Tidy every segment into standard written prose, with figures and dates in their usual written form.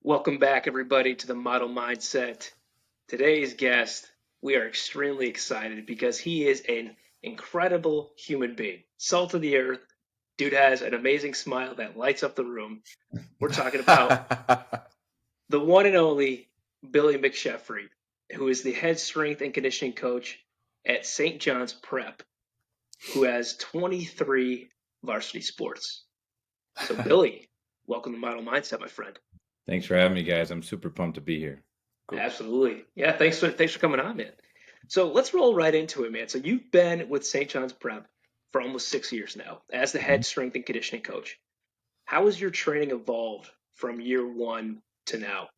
Welcome back, everybody, to the Model Mindset. Today's guest, we are extremely excited because he is an incredible human being. Salt of the earth. Dude has an amazing smile that lights up the room. We're talking about the one and only Billy McSheffrey, who is the head strength and conditioning coach at St. John's Prep, who has 23 varsity sports. So, Billy, welcome to Model Mindset, my friend. Thanks for having me, guys. I'm super pumped to be here. Cool. Absolutely. Yeah, thanks for coming on, man. So let's roll right into it, man. So you've been with St. John's Prep for almost 6 years now as the head strength and conditioning coach. How has your training evolved from year one to now?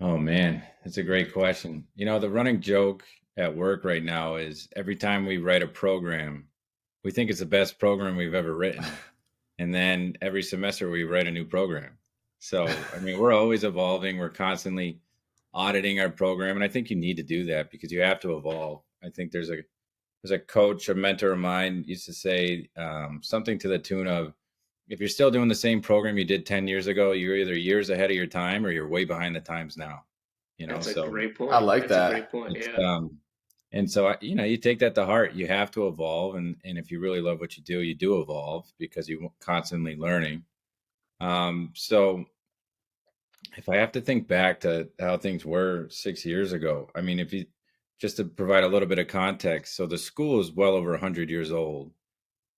Oh man, that's a great question. The running joke at work right now is every time we write a program, we think it's the best program we've ever written. And then every semester we write a new program. So, we're always evolving. We're constantly auditing our program. And I think you need to do that because you have to evolve. I think there's a coach, a mentor of mine used to say something to the tune of, if you're still doing the same program you did 10 years ago, you're either years ahead of your time or you're way behind the times now. That's a So great point. I like That's a that. great point. it's, Yeah. and so, you take that to heart. You have to evolve. And if you really love what you do evolve because you're constantly learning. So if I have to think back to how things were 6 years ago, if you just to provide a little bit of context. So the school is well over 100 years old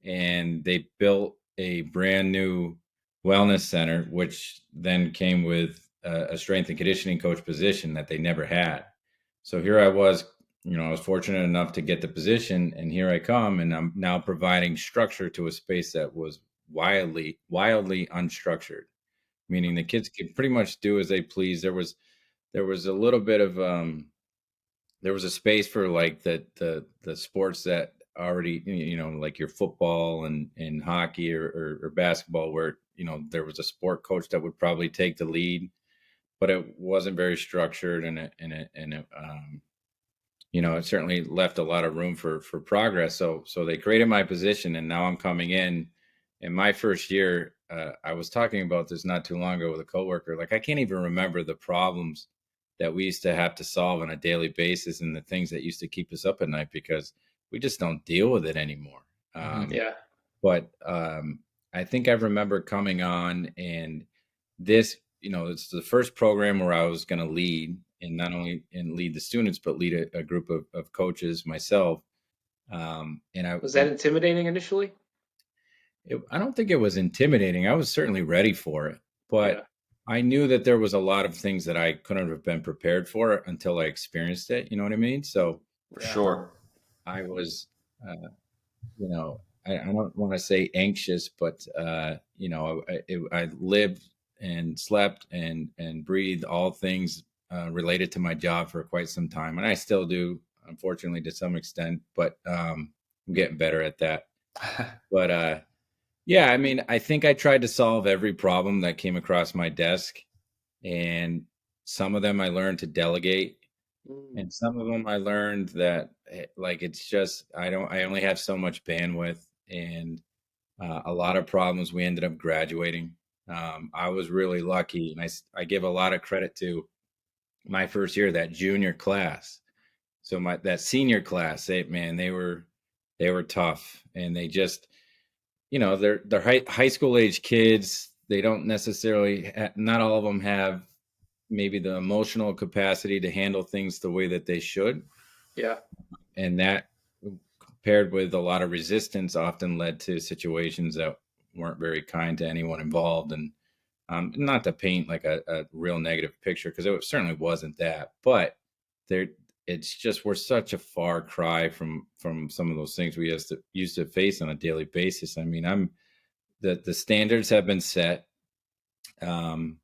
and they built a brand new wellness center, which then came with a strength and conditioning coach position that they never had. So here I was, I was fortunate enough to get the position, and here I come, and I'm now providing structure to a space that was wildly unstructured, meaning the kids could pretty much do as they please. There was a little bit of there was a space for like the sports that already, like your football and hockey or basketball, where there was a sport coach that would probably take the lead, but it wasn't very structured, and it certainly left a lot of room for progress. So they created my position, and now I'm coming in my first year. I was talking about this not too long ago with a coworker. Like, I can't even remember the problems that we used to have to solve on a daily basis and the things that used to keep us up at night because we just don't deal with it anymore. Yeah. But I think I remember coming on, and this, it's the first program where I was going to lead, and not only and lead the students, but lead a group of coaches myself. And Was that intimidating initially? I don't think it was intimidating. I was certainly ready for it, Yeah. but I knew that there was a lot of things that I couldn't have been prepared for until I experienced it. You know what I mean? So For Yeah. sure. I was, I don't want to say anxious, but I lived and slept and breathed all things related to my job for quite some time, and I still do, unfortunately, to some extent. But I'm getting better at that. But yeah, I think I tried to solve every problem that came across my desk, and some of them I learned to delegate, Mm. and some of them I learned that like it's just I only have so much bandwidth, and a lot of problems we ended up graduating. I was really lucky, and I give a lot of credit to my first year, that junior class. So that senior class, they were tough, and they just, they're high school age kids. They don't necessarily not all of them have maybe the emotional capacity to handle things the way that they should, Yeah. and that paired with a lot of resistance often led to situations that weren't very kind to anyone involved. And not to paint like a real negative picture, because it certainly wasn't that, but there it's just we're such a far cry from some of those things we used to face on a daily basis. I'm the standards have been set, um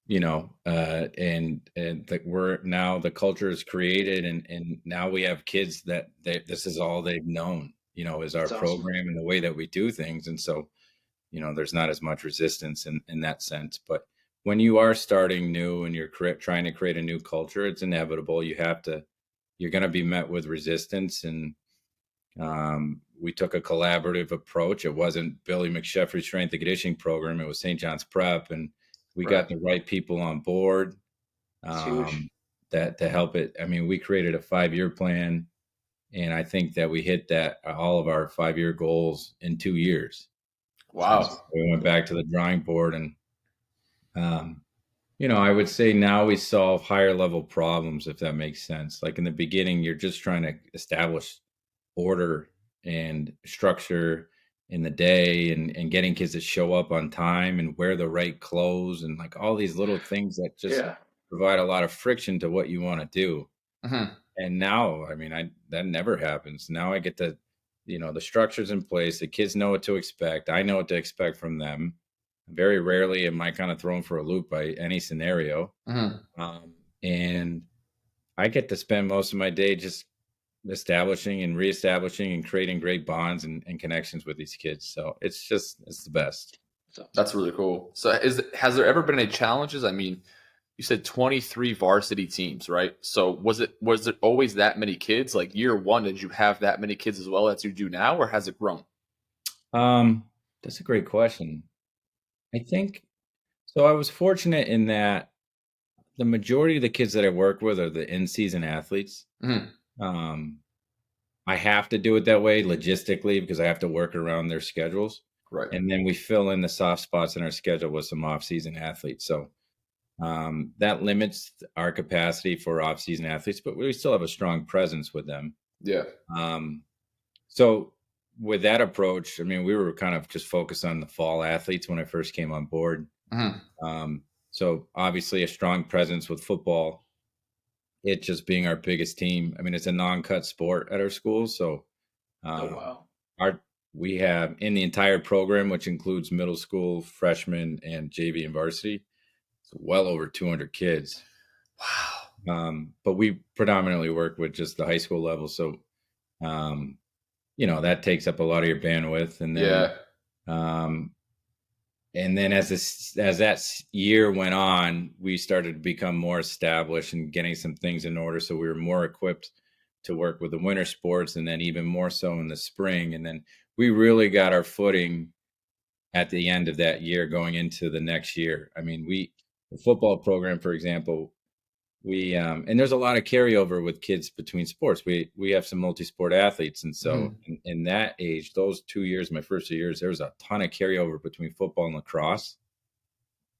and that we're now, the culture is created, and now we have kids that this is all they've known, is our That's awesome. program and the way that we do things. And so, there's not as much resistance in that sense. But when you are starting new and you're trying to create a new culture, it's inevitable. You're going to be met with resistance. And we took a collaborative approach. It wasn't Billy McSheffrey's strength and conditioning program. It was St. John's Prep. And We Right. got the right people on board, It's huge. um, that to help it. I mean, we created a 5-year plan, and I think that we hit that all of our 5-year goals in 2 years. So Wow. we went back to the drawing board, and um, I would say now we solve higher level problems, if that makes sense. Like in the beginning, you're just trying to establish order and structure in the day, and getting kids to show up on time and wear the right clothes, and like all these little things that just Yeah. provide a lot of friction to what you want to do. Hmm. And now, I mean, I that never happens. Now I get the, the structures in place. The kids know what to expect. I know what to expect from them. Very rarely am I kind of thrown for a loop by any scenario. Hmm. And I get to spend most of my day just establishing and reestablishing and creating great bonds and connections with these kids. So it's the best. It's awesome. That's really cool. So has there ever been any challenges? I mean, you said 23 varsity teams, right? So was it always that many kids? Like year one, did you have that many kids as well as you do now, or has it grown? Um, that's a great question. I think so. I was fortunate in that the majority of the kids that I work with are the in-season athletes. Hmm. Um, I have to do it that way logistically because I have to work around their schedules. Right. And then we fill in the soft spots in our schedule with some off-season athletes. So that limits our capacity for off-season athletes, but we still have a strong presence with them. Yeah. Um, so with that approach, I mean, we were kind of just focused on the fall athletes when I first came on board. Hmm. Um, so obviously a strong presence with football, it just being our biggest team. I mean, it's a non-cut sport at our school. So Oh um, wow. our we have in the entire program, which includes middle school, freshman, and JV and varsity, it's well over 200 kids. Wow. But we predominantly work with just the high school level. So, um, that takes up a lot of your bandwidth. Yeah. Um, and then as that year went on, we started to become more established and getting some things in order. So we were more equipped to work with the winter sports, and then even more so in the spring. And then we really got our footing at the end of that year going into the next year. I mean, the football program, for example, we and there's a lot of carryover with kids between sports. We have some multi-sport athletes, and so Hmm. in that age, those 2 years, my first 2 years, there was a ton of carryover between football and lacrosse.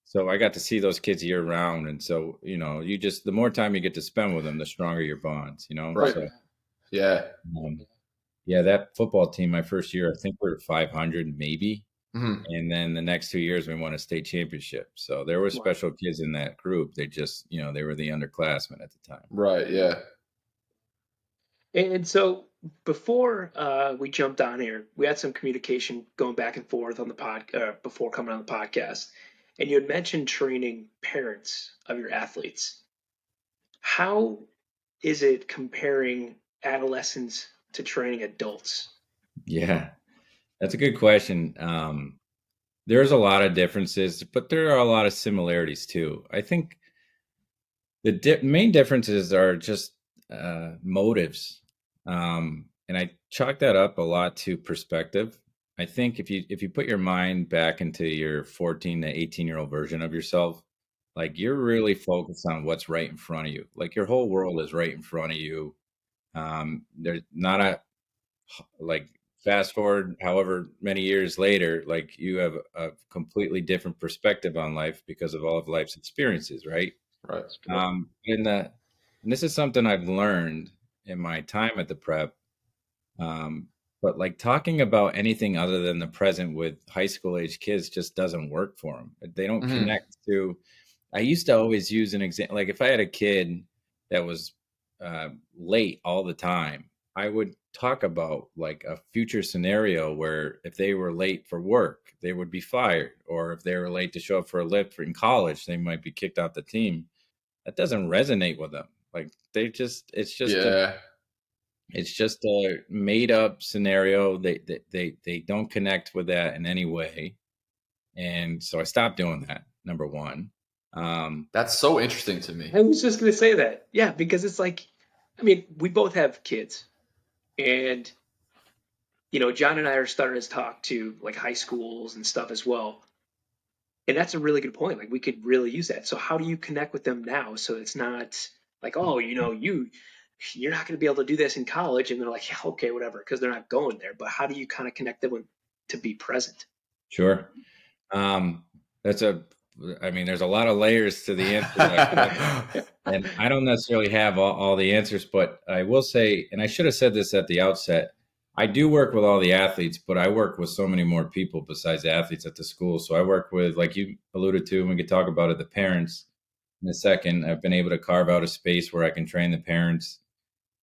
So I got to see those kids year round, and so you just the more time you get to spend with them, the stronger your bonds. Right. So Yeah. um, yeah, that football team, my first year, I think we were 500 maybe. Hmm. And then the next 2 years, we won a state championship. So there were Wow. special kids in that group. They just, they were the underclassmen at the time. Right. Yeah. And so before we jumped on here, we had some communication going back and forth on the before coming on the podcast, and you had mentioned training parents of your athletes. How is it comparing adolescents to training adults? Yeah, that's a good question. There's a lot of differences, but there are a lot of similarities too. I think the main differences are just motives, and I chalk that up a lot to perspective. I think if you put your mind back into your 14 to 18-year-old version of yourself, like you're really focused on what's right in front of you. Like your whole world is right in front of you. There's not a like fast forward however many years later, like you have a completely different perspective on life because of all of life's experiences, right? Right. Yep. And this is something I've learned in my time at the prep. Um, but like talking about anything other than the present with high school age kids just doesn't work for them. They don't Hmm. connect to. I used to always use an example, like if I had a kid that was late all the time, I would talk about like a future scenario where if they were late for work, they would be fired, or if they were late to show up for a lift in college, they might be kicked off the team. That doesn't resonate with them. Like they just, Yeah. it's just a made up scenario. They don't connect with that in any way, and so I stopped doing that. Number one. Um, That's so interesting to me. I was just going to say that. Yeah, because it's like, I mean, we both have kids, and John and I are starting to talk to like high schools and stuff as well. And that's a really good point. Like we could really use that. So how do you connect with them now? So it's not like, oh, you're not going to be able to do this in college, and they're like, yeah, okay, whatever, because they're not going there. But how do you kind of connect them to be present? Sure. Um, that's I mean, there's a lot of layers to the answer. And I don't necessarily have all the answers, but I will say, and I should have said this at the outset, I do work with all the athletes, but I work with so many more people besides the athletes at the school. So I work with, like you alluded to, and we could talk about it, the parents in a second. I've been able to carve out a space where I can train the parents.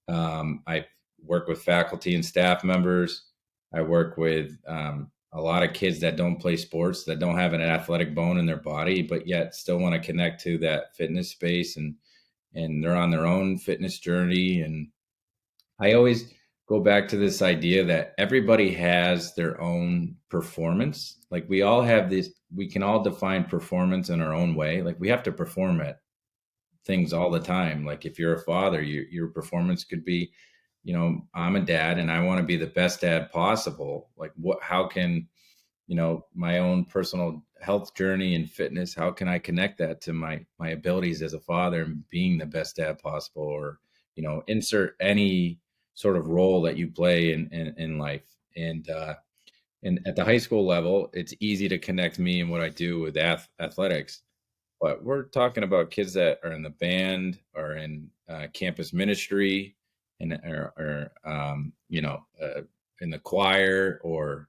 I work with faculty and staff members. I work with a lot of kids that don't play sports, that don't have an athletic bone in their body, but yet still want to connect to that fitness space, and they're on their own fitness journey. And I always go back to this idea that everybody has their own performance. Like we all have this, we can all define performance in our own way. Like we have to perform at things all the time. Like if you're a father, your performance could be, I'm a dad and I want to be the best dad possible. Like how can, my own personal health journey and fitness, how can I connect that to my abilities as a father and being the best dad possible? Or, insert any sort of role that you play in life. And at the high school level, it's easy to connect me and what I do with athletics. But we're talking about kids that are in the band or in campus ministry, and in the choir, or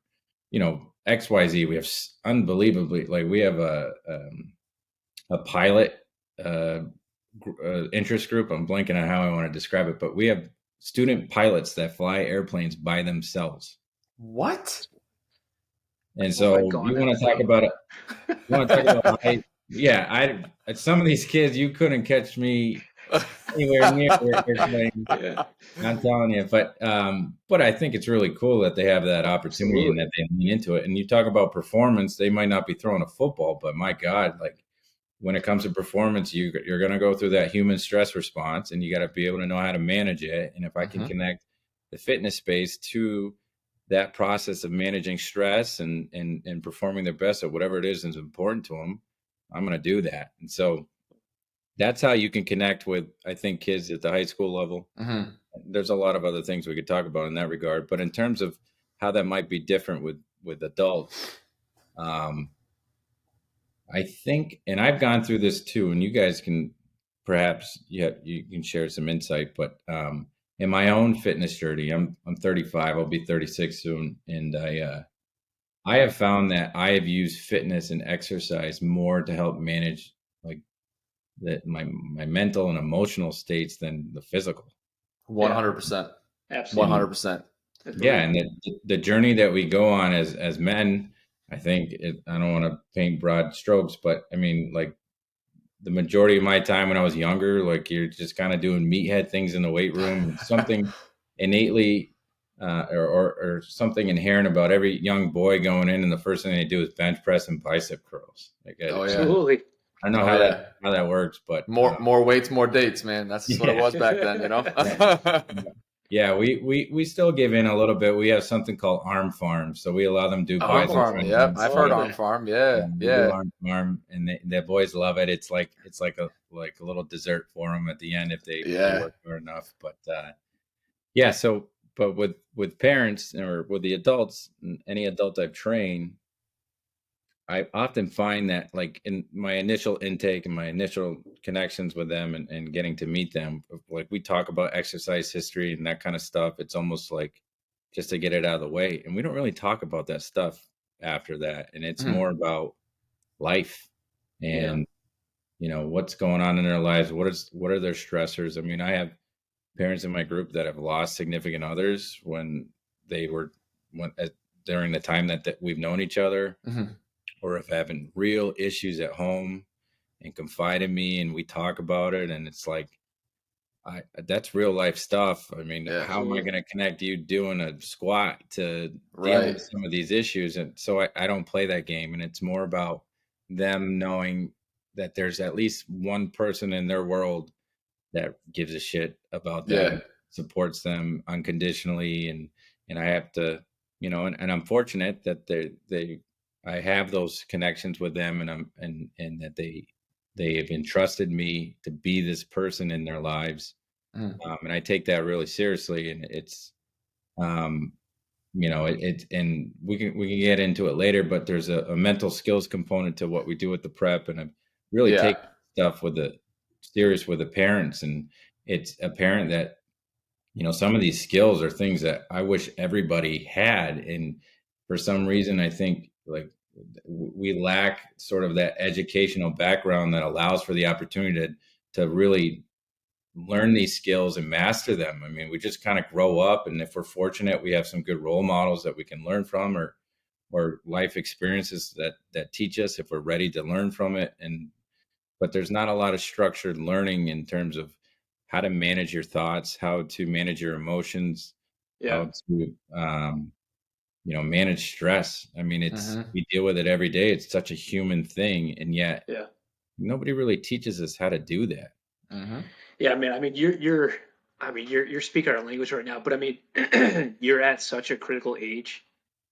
XYZ. We have unbelievably, like we have a pilot interest group. I'm blanking on how I want to describe it, but we have student pilots that fly airplanes by themselves. What? And so you want to talk about it. You want to talk about some of these kids, you couldn't catch me anywhere near their airplane. Yeah. I'm telling you, but I think it's really cool that they have that opportunity. Absolutely. And that they lean into it. And you talk about performance, they might not be throwing a football, but my God, like when it comes to performance, you're going to go through that human stress response, and you got to be able to know how to manage it. And if I can connect the fitness space to that process of managing stress and performing their best at whatever it is that's important to them, I'm going to do that. And so that's how you can connect with, I think, kids at the high school level. Mm-hmm. There's a lot of other things we could talk about in that regard, but in terms of how that might be different with adults, I think, and I've gone through this too, and you guys can perhaps, you can share some insight, but in my own fitness journey, I'm 35, I'll be 36 soon. And I have found that I have used fitness and exercise more to help manage like my mental and emotional states than the physical. 100%. Absolutely. 100%. Yeah. And the journey that we go on as men, I think I don't want to paint broad strokes, but I mean, like the majority of my time when I was younger, like you're just kind of doing meathead things in the weight room, and something innately or something inherent about every young boy going in, and the first thing they do is bench press and bicep curls. Like, Absolutely. I don't know how that works, but more weights, more dates, man. That's what it was back then, Yeah, we still give in a little bit. We have something called Arm Farm, so we allow them to do Arm Farm. Yep, I've heard Arm Farm. Yeah. Do Arm Farm, and the boys love it. It's like a little dessert for them at the end if they work hard enough. But but with parents or with the adults, any adult I've trained, I often find that like in my initial intake and my initial connections with them and getting to meet them, like we talk about exercise history and that kind of stuff. It's almost like just to get it out of the way. And we don't really talk about that stuff after that. And it's more about life and, what's going on in their lives. What are their stressors? I mean, I have parents in my group that have lost significant others during the time that we've known each other. Or if having real issues at home and confide in me and we talk about it. And it's like, that's real life stuff. I mean, how am I going to connect you doing a squat to deal with some of these issues? And so I don't play that game. And it's more about them knowing that there's at least one person in their world that gives a shit about them, supports them unconditionally. And I have to, and I'm fortunate that they I have those connections with them, and that they have entrusted me to be this person in their lives, Mm. and I take that really seriously. And it's um, and we can get into it later, but there's a mental skills component to what we do with the prep, and I really Yeah. take stuff with the serious with the parents, and it's apparent that some of these skills are things that I wish everybody had, and for some reason I think like we lack sort of that educational background that allows for the opportunity to really learn these skills and master them. I mean, we just kind of grow up, and if we're fortunate, we have some good role models that we can learn from, or life experiences that teach us if we're ready to learn from it. And but there's not a lot of structured learning in terms of how to manage your thoughts, how to manage your emotions, Yeah. how to manage stress. I mean, Hmm. we deal with it every day. It's such a human thing, and yet Yeah. nobody really teaches us how to do that. Hmm. Yeah, man. I mean, you're speaking our language right now, but I mean, you're at such a critical age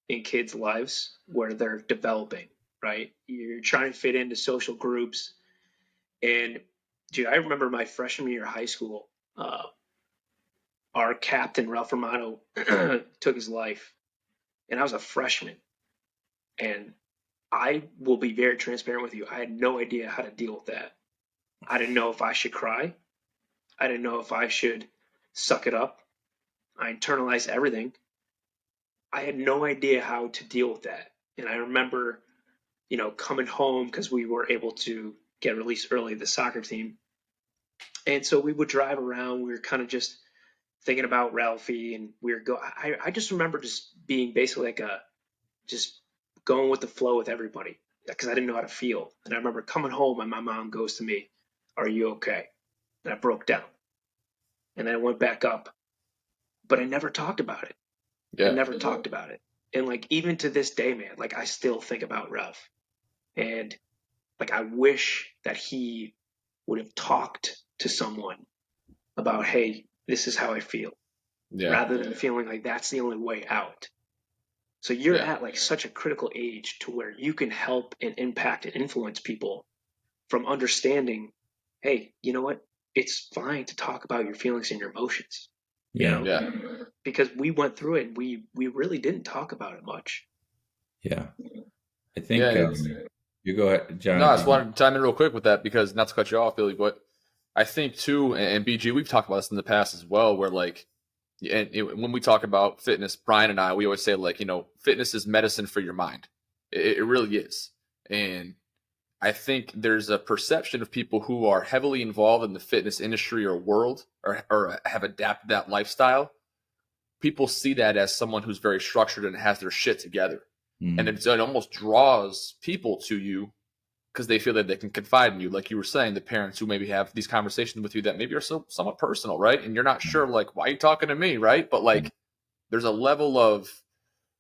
in kids' lives where they're developing, right? You're trying to fit into social groups, and dude, I remember my freshman year of high school. Our captain Ralph Romano took his life, and I was a freshman, and I will be very transparent with you. I had no idea how to deal with that. I didn't know if I should cry. I didn't know if I should suck it up. I internalized everything. I had no idea how to deal with that. And I remember, coming home because we were able to get released early, the soccer team. And so we would drive around. We were kind of just thinking about Ralphie, and we were I just remember just being basically like just going with the flow with everybody because I didn't know how to feel. And I remember coming home and my mom goes to me, "Are you okay?" And I broke down, and then I went back up, but I never talked about it. I Yeah. never talked about it. And like even to this day, man, like I still think about Ralph. And like I wish that he would have talked to someone about, hey, this is how I feel, Yeah. rather than feeling like that's the only way out. So you're Yeah. at like such a critical age to where you can help and impact and influence people from understanding, hey, you know what? It's fine to talk about your feelings and your emotions, you Yeah, know, Yeah. because we went through it and we really didn't talk about it much. yeah. I Yeah. think And it's you go ahead, John. no, I If just you wanted to chime in real quick with that because not to cut you off, Billy, but I think too, and BG, we've talked about this in the past as well, where like, when we talk about fitness, Brian and I, we always say like, fitness is medicine for your mind. It really is. And I think there's a perception of people who are heavily involved in the fitness industry or world or have adapted that lifestyle. People see that as someone who's very structured and has their shit together. And mm, it almost draws people to you because they feel that they can confide in you. Like you were saying, the parents who maybe have these conversations with you that maybe are somewhat personal, right? And you're not sure, like, why are you talking to me, right? But yeah, like, there's a level of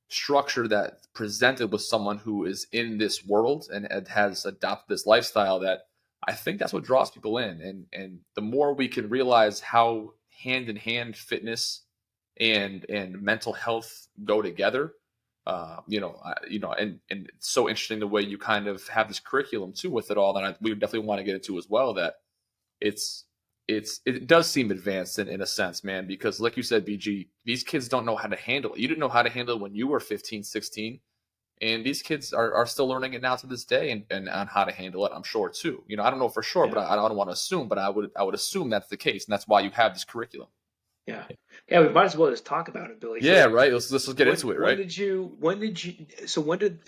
structure that presented with someone who is in this world and has adopted this lifestyle that I think that's what draws people in. And the more we can realize how hand in hand fitness and mental health go together, and it's so interesting the way you kind of have this curriculum too with it all. That we definitely want to get into as well. That it's it does seem advanced in a sense, man, because like you said, BG, these kids don't know how to handle it. You didn't know how to handle it when you were 15, 16, and these kids are still learning it now to this day and on how to handle it, I'm sure too. I don't know for sure, but Yeah. I don't want to assume, but I would assume that's the case, and that's why you have this curriculum. Yeah. Yeah. We might as well just talk about it, Billy. Yeah, So right. Let's get into it, right?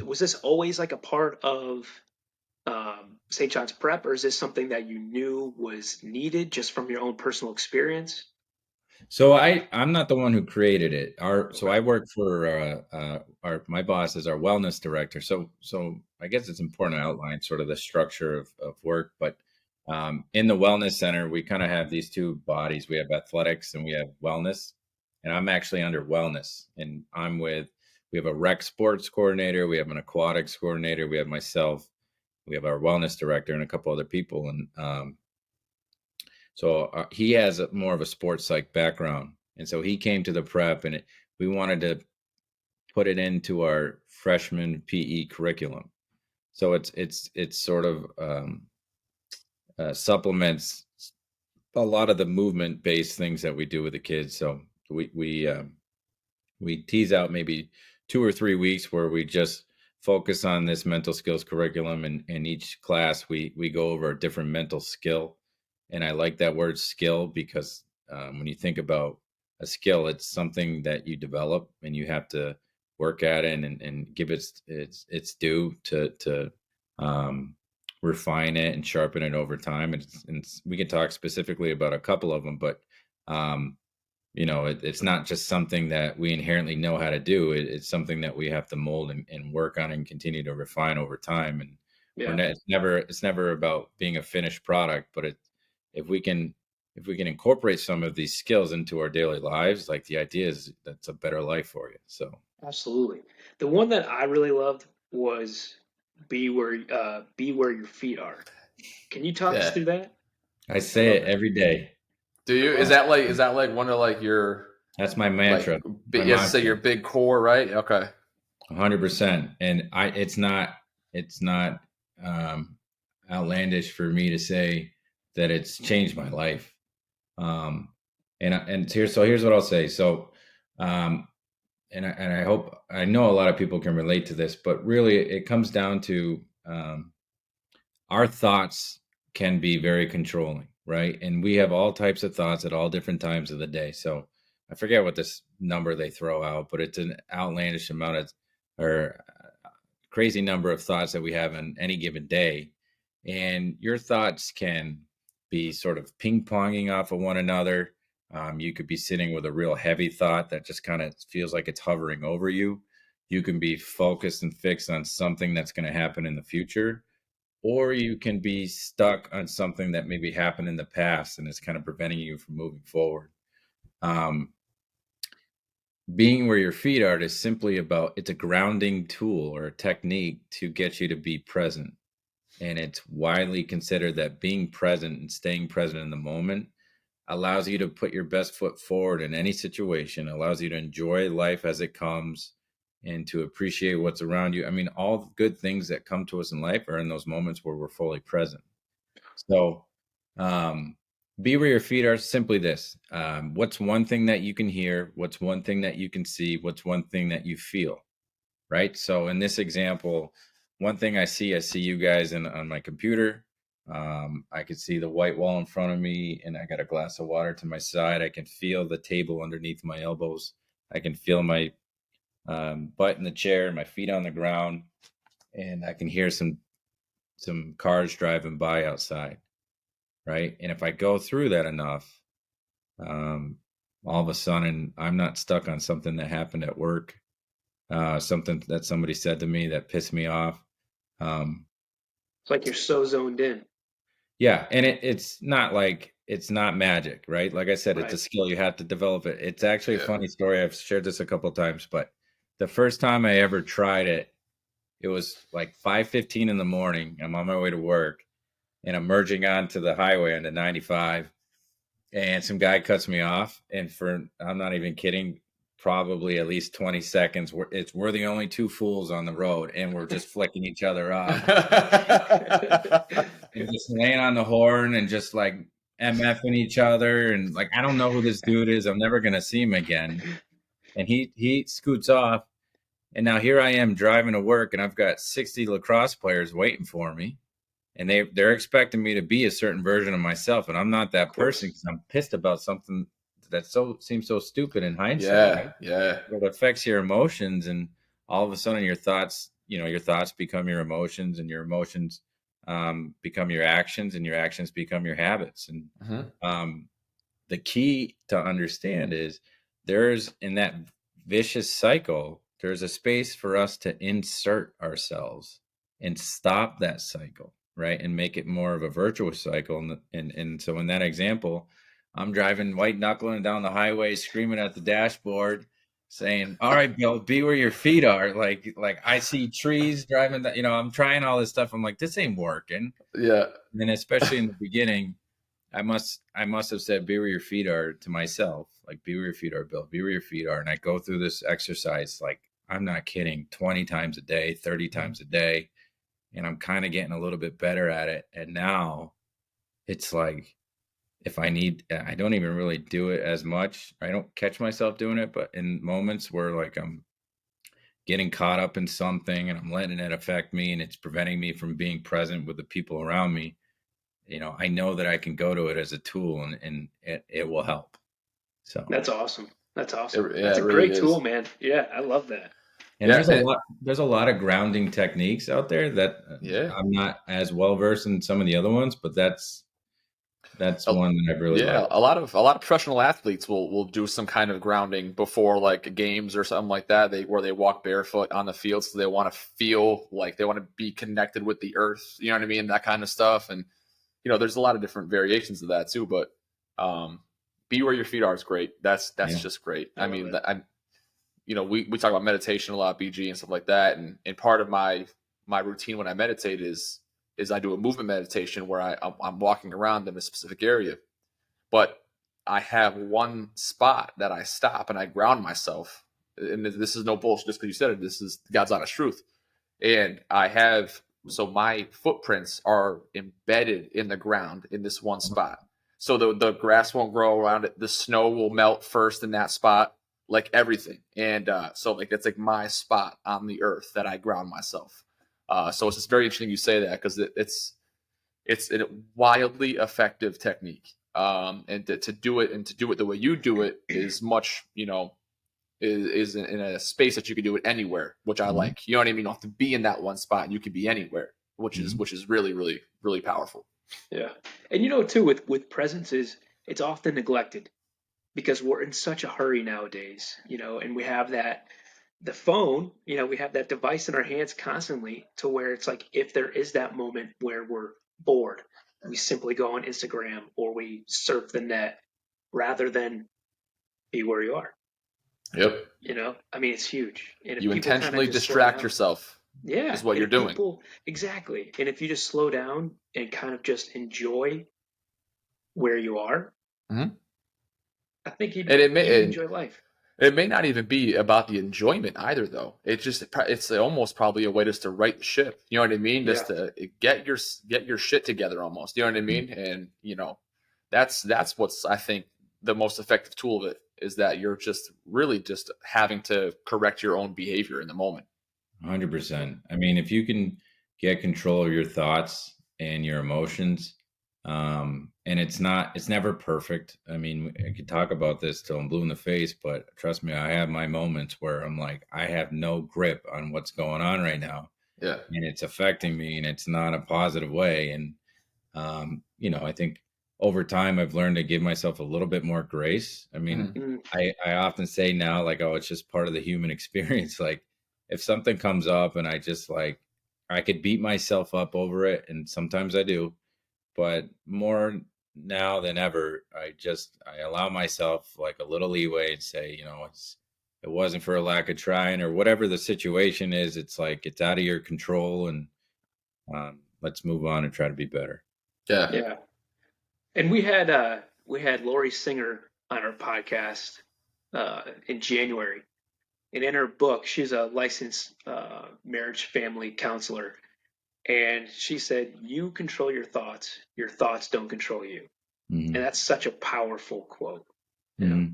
was this always like a part of St. John's Prep, or is this something that you knew was needed just from your own personal experience? So I'm not the one who created it. So Okay. I work for our my boss is our wellness director. So I guess it's important to outline sort of the structure of work. But in the wellness center, we kind of have these two bodies. We have athletics and we have wellness. And I'm actually under wellness, and we have a rec sports coordinator, we have an aquatics coordinator, we have myself, we have our wellness director, and a couple other people. And so he has more of a sports psych background, and so he came to the prep, and we wanted to put it into our freshman PE curriculum. So it's sort of supplements a lot of the movement based things that we do with the kids. So we tease out maybe 2 or 3 weeks where we just focus on this mental skills curriculum, and in each class we go over a different mental skill. And I like that word skill because when you think about a skill, it's something that you develop and you have to work at it and give its due to refine it and sharpen it over time. And we can talk specifically about a couple of them, but it's not just something that we inherently know how to do. It's something that we have to mold and work on and continue to refine over time. And it's never about being a finished product, but if we can incorporate some of these skills into our daily lives, like the idea is that's a better life for you. So Absolutely. The one that I really loved was be where your feet are. Can you talk us through that? I say it every day. Do you? Is that like one of like your? That's my mantra. You have to say your big core, right? Okay. 100%. And it's not outlandish for me to say that it's changed my life. Here's what I'll say. So, and I know a lot of people can relate to this, but really it comes down to our thoughts can be very controlling, right? And we have all types of thoughts at all different times of the day. So I forget what this number they throw out, but it's an outlandish amount of or crazy number of thoughts that we have in any given day. And your thoughts can be sort of ping-ponging off of one another. You could be sitting with a real heavy thought that just kind of feels like it's hovering over you. You can be focused and fixed on something that's going to happen in the future, or you can be stuck on something that maybe happened in the past and is kind of preventing you from moving forward. Being where your feet are is simply it's a grounding tool or a technique to get you to be present. And it's widely considered that being present and staying present in the moment allows you to put your best foot forward in any situation, allows you to enjoy life as it comes and to appreciate what's around you. I mean, all the good things that come to us in life are in those moments where we're fully present. So, be where your feet are, simply this. What's one thing that you can hear? What's one thing that you can see? What's one thing that you feel? Right? So in this example, one thing I see you guys on my computer. I can see the white wall in front of me, and I got a glass of water to my side. I can feel the table underneath my elbows. I can feel my butt in the chair, my feet on the ground, and I can hear some cars driving by outside. Right. And if I go through that enough, all of a sudden I'm not stuck on something that happened at work, something that somebody said to me that pissed me off. It's like you're so zoned in. Yeah. And it's not magic, right? Like I said, It's a skill. You have to develop it. It's actually a funny story. I've shared this a couple of times, but the first time I ever tried it, it was like 5:15 in the morning. I'm on my way to work. And I'm merging onto the highway onto 95, and some guy cuts me off. And I'm not even kidding, probably at least 20 seconds, we're the only two fools on the road, and we're just flicking each other off. And just laying on the horn and just like MFing each other. And like, I don't know who this dude is. I'm never going to see him again. And he scoots off. And now here I am driving to work, and I've got 60 lacrosse players waiting for me. And they're expecting me to be a certain version of myself, and I'm not that person because I'm pissed about something that seems so stupid in hindsight. Yeah. It affects your emotions, and all of a sudden your thoughts become your emotions, and your emotions become your actions, and your actions become your habits. And the key to understand is there's in that vicious cycle, there's a space for us to insert ourselves and stop that cycle. Right. And make it more of a virtuous cycle. And so in that example, I'm driving white knuckling down the highway, screaming at the dashboard, saying, all right, Bill, be where your feet are. Like I see trees driving that, I'm trying all this stuff. I'm like, this ain't working. Yeah. And then especially in the beginning, I must have said, be where your feet are to myself. Like, be where your feet are, Bill, be where your feet are. And I go through this exercise like I'm not kidding, 20 times a day, 30 times a day. And I'm kind of getting a little bit better at it. And now it's like, if I need, I don't even really do it as much. I don't catch myself doing it, but in moments where like I'm getting caught up in something and I'm letting it affect me and it's preventing me from being present with the people around me, I know that I can go to it as a tool and it will help. So That's awesome. That's awesome. Yeah, That's it a really great is. tool, man. Yeah, I love that. and Yeah, there's a lot of grounding techniques out there that yeah. I'm not as well versed in some of the other ones, but that's A- one that I've really Yeah, liked. a lot of professional athletes will do some kind of grounding before like games or something like that. Where they walk barefoot on the field, so they want to feel like they want to be connected with the earth. You know what I mean? That kind of stuff. And there's a lot of different variations of that too. But be where your feet are is great. That's Yeah. just great. I I love mean, it. we talk about meditation a lot, BG and stuff like that. And part of my routine when I meditate is I do a movement meditation where I'm walking around in a specific area, but I have one spot that I stop and I ground myself. And this is no bullshit just because you said it. This is God's honest truth. And so my footprints are embedded in the ground in this one spot. So the grass won't grow around it. The snow will melt first in that spot, like everything. And so like it's like my spot on the earth that I ground myself. So it's just very interesting you say that because it's a wildly effective technique. And to do it the way you do it is much, is in a space that you can do it anywhere, which I Mhm. like. You know what I mean? You don't have to be in that one spot. You can be anywhere, which is Mhm. really, really, really powerful. Yeah. And too, with presence is it's often neglected because we're in such a hurry nowadays, and we have the phone, we have that device in our hands constantly to where it's like if there is that moment where we're bored, we simply go on Instagram or we surf the net rather than be where you are. Yep. I mean, it's huge. And if You people kind of intentionally just slow distract down, yourself yeah, is what and you're if doing. people, exactly. And if you just slow down and kind of just enjoy where you are, Mm-hmm. I think And you'd enjoy life. it may not even be about the enjoyment either, though. It's almost probably a way just to right the ship. You know what I mean? Yeah. Just to get your shit together, almost. You know what I mean? And that's what's I think the most effective tool of it is that you're just really just having to correct your own behavior in the moment. 100%. I mean, if you can get control of your thoughts and your emotions, and it's never perfect. I mean, I could talk about this till I'm blue in the face, but trust me, I have my moments where I'm like, I have no grip on what's going on right now, Yeah. and it's affecting me, and it's not a positive way. And I think over time I've learned to give myself a little bit more grace. I mean, Mm-hmm. Mm, I often say now, like, oh, it's just part of the human experience. Like, if something comes up and I could beat myself up over it, and sometimes I do, but more now than ever, I allow myself like a little leeway and say, it wasn't for a lack of trying or whatever the situation is. It's like it's out of your control, and let's move on and try to be better. Yeah. yeah. And we had Lori Singer on our podcast in January. And in her book, she's a licensed marriage family counselor. And she said, "You control your thoughts don't control you." And Hmm. that's such a powerful quote. You know. Hmm.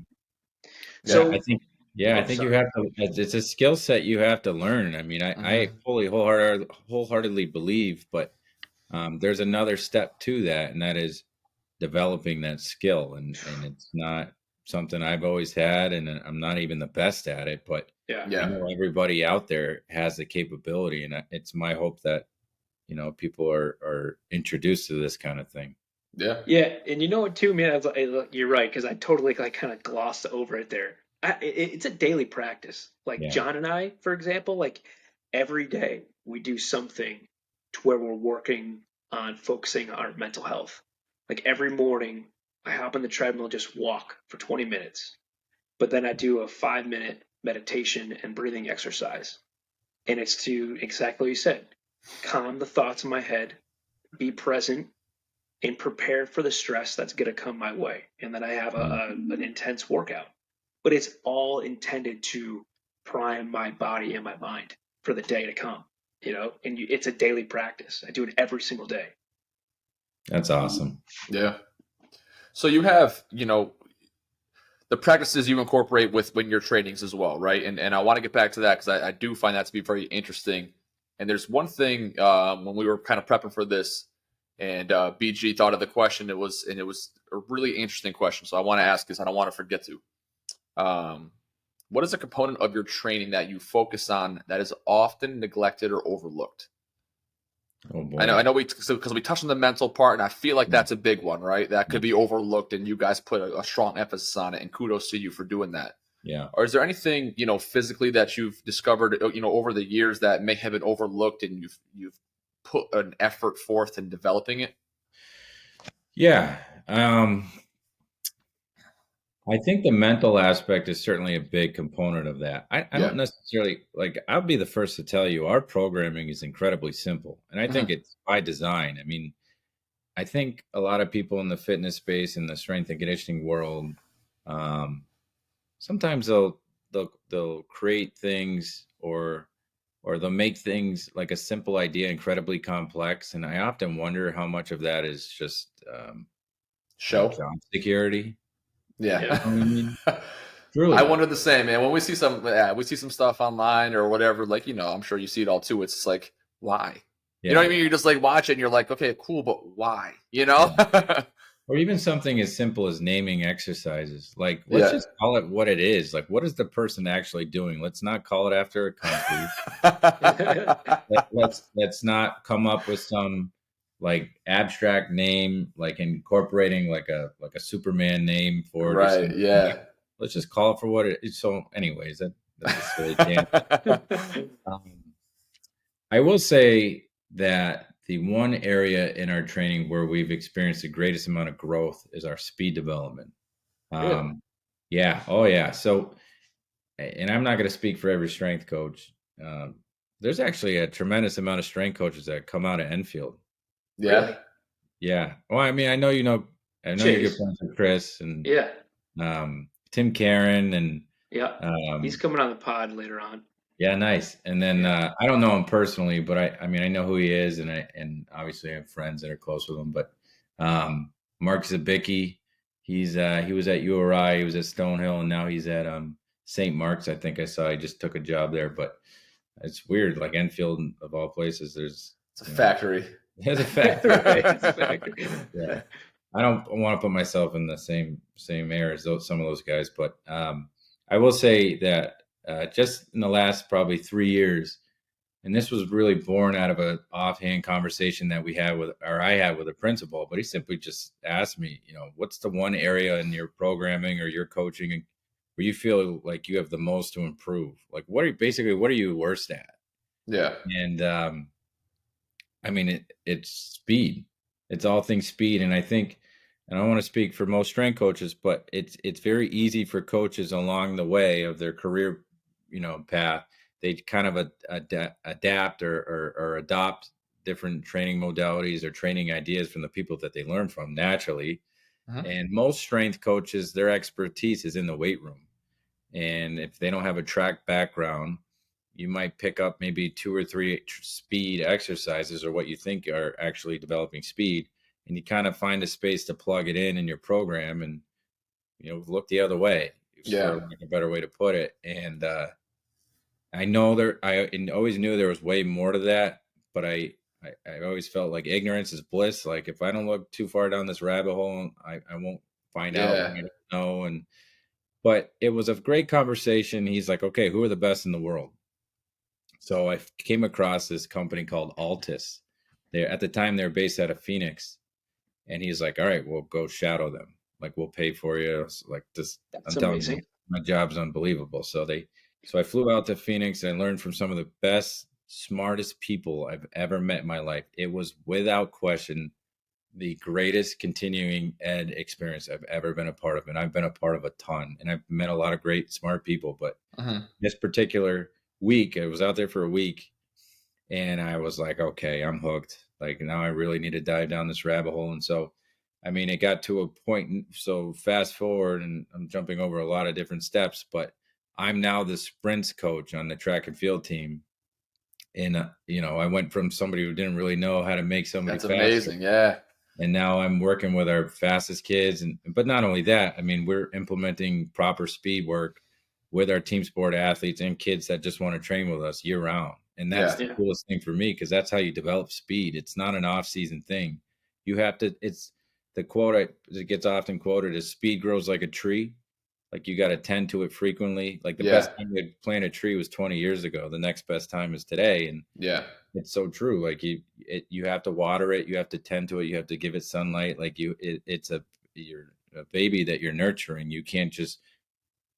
Yeah, Yeah. I So, think. Yeah, I oh, think you sorry. have to. It's a skill set you have to learn. I mean, I Mm-hmm. fully wholeheartedly believe, but there's another step to that, and that is developing that skill. And it's not something I've always had, and I'm not even the best at it. But Yeah. I Yeah. know everybody out there has the capability, and it's my hope that people are introduced to this kind of thing. Yeah. Yeah, and you know what too, man? You're right because I totally like kind of glossed over it there. It's a daily practice. Like Yeah. John and I, for example, like every day we do something to where we're working on focusing on our mental health. Like every morning, I hop on the treadmill, just walk for 20 minutes, but then I do a 5-minute meditation and breathing exercise, and it's to exactly what you said, calm the thoughts in my head, be present and prepare for the stress that's going to come my way. And then I have Mm. an intense workout. But it's all intended to prime my body and my mind for the day to come, and it's a daily practice. I do it every single day. That's awesome. Yeah. So you have, the practices you incorporate when your trainings as well, right? And I want to get back to that because I do find that to be very interesting. And there's one thing when we were kind of prepping for this, and BG thought of the question. It was a really interesting question. So I want to ask this. I don't want to forget to. What is a component of your training that you focus on that is often neglected or overlooked? Oh boy. I know because we touched on the mental part, and I feel like that's a big one, right? That could be overlooked, and you guys put a strong emphasis on it, and kudos to you for doing that. Yeah. Or is there anything, physically that you've discovered, over the years that may have been overlooked and you've put an effort forth in developing it? Yeah. I think the mental aspect is certainly a big component of that. I don't necessarily I'll be the first to tell you our programming is incredibly simple. And I think it's by design. I mean, I think a lot of people in the fitness space and the strength and conditioning world, sometimes they'll create things or they'll make things like a simple idea incredibly complex. And I often wonder how much of that is just show job security. Yeah. You know what I mean? Truly. I wonder the same, man. When we see some stuff online or whatever, I'm sure you see it all too. It's just like, why? Yeah. You know what I mean? You just watch it and you're like, okay, cool, but why? Yeah. Or even something as simple as naming exercises. Let's just call it what it is. What is the person actually doing? Let's not call it after a country. let's not come up with some abstract name, incorporating a Superman name for it. Right. Yeah. Let's just call it for what it is. So anyways, that's a silly tangent. I will say that the one area in our training where we've experienced the greatest amount of growth is our speed development. Really? Yeah. Oh yeah. So, and I'm not going to speak for every strength coach. There's actually a tremendous amount of strength coaches that come out of Enfield. Yeah. Really? Yeah. Well, I mean, I know you're good friends with Chris and Tim Karen and he's coming on the pod later on. Yeah, nice. And then I don't know him personally, but I mean I know who he is, and obviously I have friends that are close with him. But Mark Zabicki, he was at URI, he was at Stonehill, and now he's at St. Mark's. I think I saw he just took a job there. But it's weird, Enfield of all places. It's a factory. It's a factory. It's a factory. Yeah. I don't want to put myself in the same air as some of those guys, but I will say that just in the last probably 3 years, and this was really born out of an offhand conversation that I had with a principal, but he simply just asked me, what's the one area in your programming or your coaching where you feel like you have the most to improve? What are you worst at? Yeah. And I mean, it's speed. It's all things speed. And I think, and I don't want to speak for most strength coaches, but it's very easy for coaches along the way of their career, path. They kind of adapt or adopt different training modalities or training ideas from the people that they learn from naturally. And most strength coaches, their expertise is in the weight room. And if they don't have a track background, you might pick up maybe 2 or 3 speed exercises or what you think are actually developing speed. And you kind of find a space to plug it in your program and, look the other way, for a better way to put it. And I know I always knew there was way more to that, but I always felt like ignorance is bliss. If I don't look too far down this rabbit hole, I won't find out what I don't know. But it was a great conversation. He's like, okay, who are the best in the world? So I came across this company called Altus. At the time, they were based out of Phoenix. And he's like, all right, we'll go shadow them. We'll pay for you. This. That's I'm telling amazing. you, my job's unbelievable. So I flew out to Phoenix and I learned from some of the best, smartest people I've ever met in my life. It was without question the greatest continuing ed experience I've ever been a part of. And I've been a part of a ton. And I've met a lot of great, smart people. But this particular week, I was out there for a week. And I was like, okay, I'm hooked. Now I really need to dive down this rabbit hole. And so, I mean, it got to a point. So fast forward, and I'm jumping over a lot of different steps, but I'm now the sprints coach on the track and field team. And, I went from somebody who didn't really know how to make somebody That's faster. amazing. Yeah. And now I'm working with our fastest kids. But not only that, I mean, we're implementing proper speed work with our team sport athletes and kids that just want to train with us year round. And that's Yeah. the coolest thing for me, because that's how you develop speed. It's not an off-season thing. You have to, it's the quote that gets often quoted is speed grows like a tree. Like you got to tend to it frequently. Like the best time to plant a tree was 20 years ago. The next best time is today. And Yeah. it's so true. Like you have to water it. You have to tend to it. You have to give it sunlight. Like you're a baby that you're nurturing. You can't just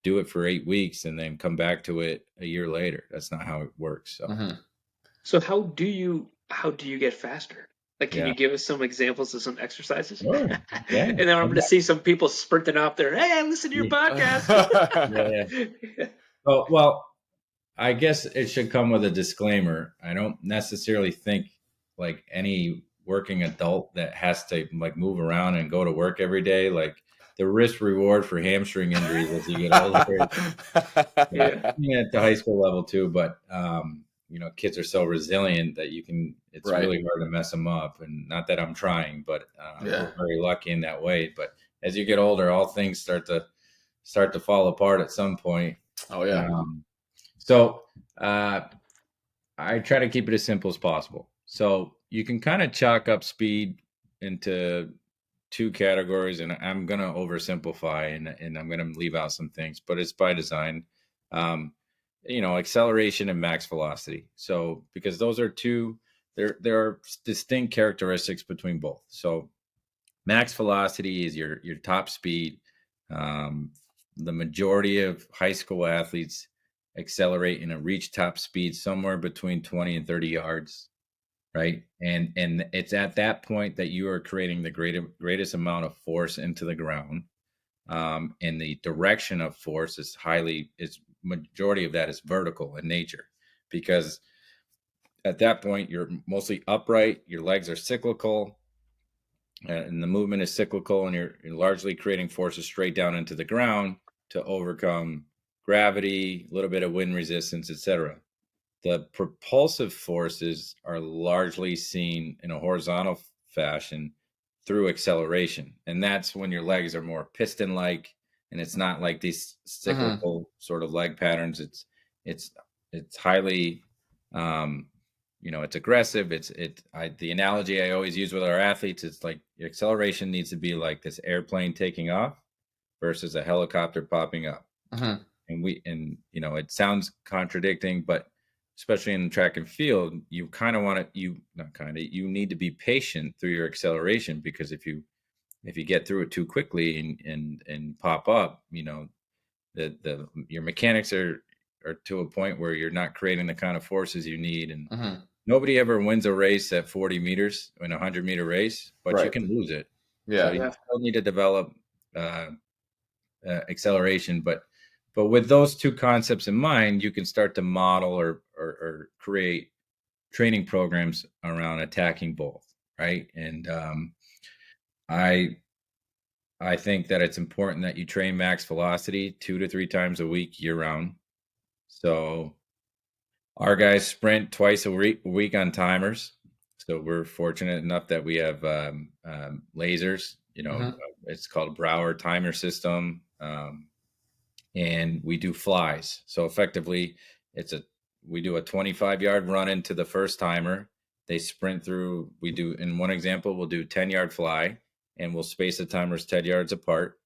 do it for 8 weeks and then come back to it a year later. That's not how it works. So, So how do you get faster? Like, can you give us some examples of some exercises? Sure. Yeah. And then I'm going to see some people sprinting off there. Hey, I listen to your podcast. Yeah. Well, I guess it should come with a disclaimer. I don't necessarily think like any working adult that has to like move around and go to work every day, like the risk reward for hamstring injuries as you get older. At the high school level too, but kids are so resilient that it's really hard to mess them up. And not that I'm trying, but we're very lucky in that way. But as you get older, all things start to fall apart at some point. Oh yeah. So I try to keep it as simple as possible. So you can kind of chalk up speed into two categories, and I'm going to oversimplify and I'm going to leave out some things, but it's by design. Acceleration and max velocity. So because those are there are distinct characteristics between both. So max velocity is your top speed. The majority of high school athletes accelerate and reach top speed somewhere between 20 and 30 yards, right? And it's at that point that you are creating the greatest amount of force into the ground. And the direction of force is majority of that is vertical in nature, because at that point you're mostly upright, your legs are cyclical, and the movement is cyclical, and you're largely creating forces straight down into the ground to overcome gravity, a little bit of wind resistance, etc. The propulsive forces are largely seen in a horizontal fashion through acceleration. And that's when your legs are more piston-like, and it's not like these cyclical sort of leg patterns. It's highly, it's aggressive. The analogy I always use with our athletes is like acceleration needs to be like this airplane taking off versus a helicopter popping up. And it sounds contradicting, but especially in track and field, you kind of want to, you need to be patient through your acceleration, because if you get through it too quickly and pop up, your mechanics are to a point where you're not creating the kind of forces you need. And nobody ever wins a race at 40 meters in a 100-meter race, but you can lose it. So you still need to develop acceleration, but with those two concepts in mind, you can start to model or create training programs around attacking both, right? And I think that it's important that you train max velocity 2 to 3 times a week year round. So our guys sprint twice a week on timers. So we're fortunate enough that we have lasers. It's called Brower timer system. And we do flies. So effectively, we do a 25-yard run into the first timer. They sprint through. In one example, we'll do 10-yard fly, and we'll space the timers 10 yards apart.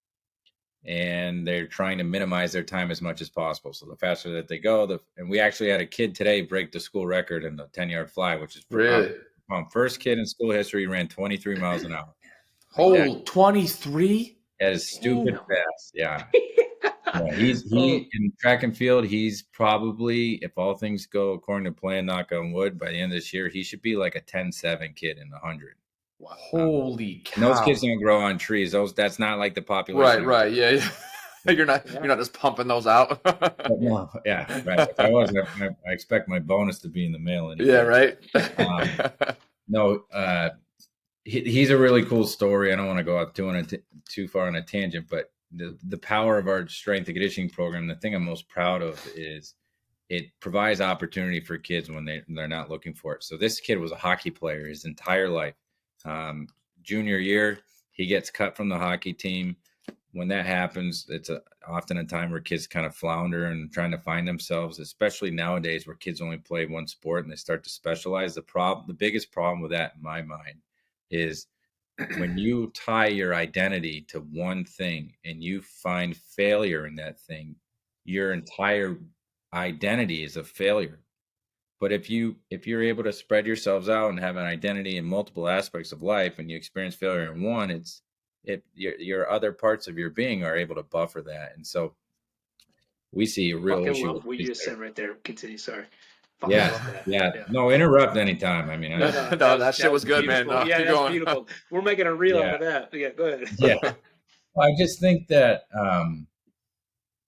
And they're trying to minimize their time as much as possible. So the faster that they go, and we actually had a kid today break the school record in the 10-yard fly, which is really first kid in school history ran 23 miles an hour. Whole 23? That is stupid fast. Yeah. In track and field, he's probably, if all things go according to plan, knock on wood, by the end of this year, he should be like a 10-7 kid in the 100. Wow. Holy cow. And those kids don't grow on trees. That's not like the population. Right. Yeah. You're not just pumping those out. No, yeah, right. If I was, I expect my bonus to be in the mail anyway. Yeah, right. He's a really cool story. I don't want to go out too far on a tangent, but the power of our strength and conditioning program, the thing I'm most proud of is it provides opportunity for kids when they're not looking for it. So this kid was a hockey player his entire life. Junior year, he gets cut from the hockey team. When that happens, it's often a time where kids kind of flounder and trying to find themselves, especially nowadays where kids only play one sport and they start to specialize. The biggest problem with that in my mind is when you tie your identity to one thing and you find failure in that thing, your entire identity is a failure. But if you're able to spread yourselves out and have an identity in multiple aspects of life, and you experience failure in one, your other parts of your being are able to buffer that. And so we see a real Fucking issue love with what you kids just there. said right there. Continue. Sorry. Fucking Yeah, love that. yeah. No, interrupt anytime. I mean, No, No, that shit was good, man. beautiful. No, Yeah, keep that's going. beautiful. We're making a reel Yeah. out of that. Yeah, go ahead. yeah. Well, I just think that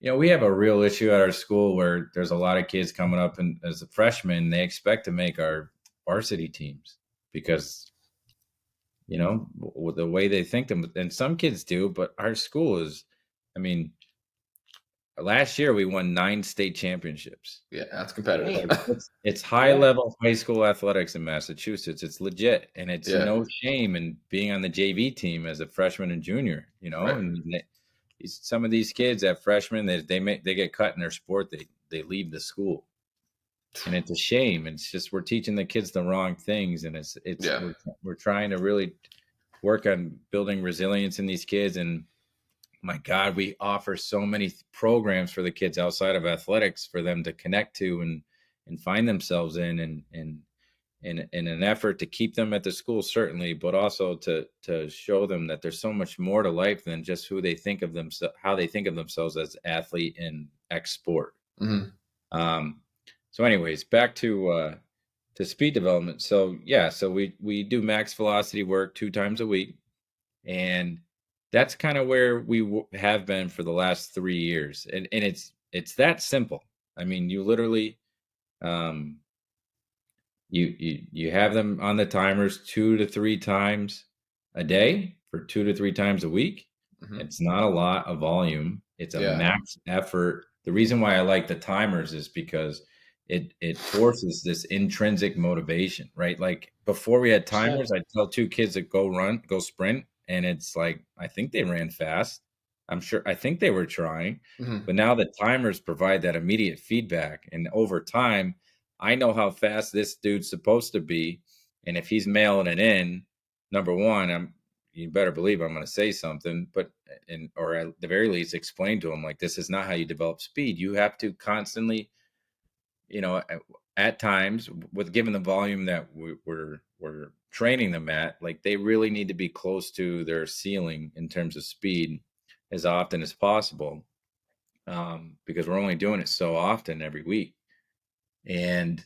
we have a real issue at our school where there's a lot of kids coming up, and as a freshman, they expect to make our varsity teams because the way they think them, and some kids do, but our school is, I mean, last year we won 9 state championships. Yeah, that's competitive. It's high level high school athletics in Massachusetts. It's legit, and it's no shame in being on the JV team as a freshman and junior. Right. And some of these kids at freshmen, they get cut in their sport. They leave the school, and it's a shame. It's just we're teaching the kids the wrong things, and we're trying to really work on building resilience in these kids. And my God, we offer so many programs for the kids outside of athletics for them to connect to and find themselves in an effort to keep them at the school, certainly, but also to show them that there's so much more to life than just how they think of themselves as athlete in X sport. Mm-hmm. So anyways, back to speed development. So we do max velocity work 2 times a week, and that's kind of where we have been for the last 3 years. And it's that simple. I mean, you literally, you have them on the timers 2 to 3 times a day for 2 to 3 times a week. Mm-hmm. It's not a lot of volume. It's a max effort. The reason why I like the timers is because it forces this intrinsic motivation, right? Like before we had timers, I'd tell 2 kids to go sprint. And it's like, I think they ran fast. I think they were trying. Mm-hmm. But now the timers provide that immediate feedback. And over time, I know how fast this dude's supposed to be. And if he's mailing it in, number one, you better believe I'm going to say something, or at the very least explain to him, like, this is not how you develop speed. You have to constantly, at times, given the volume that we're training them at, like, they really need to be close to their ceiling in terms of speed as often as possible, because we're only doing it so often every week, and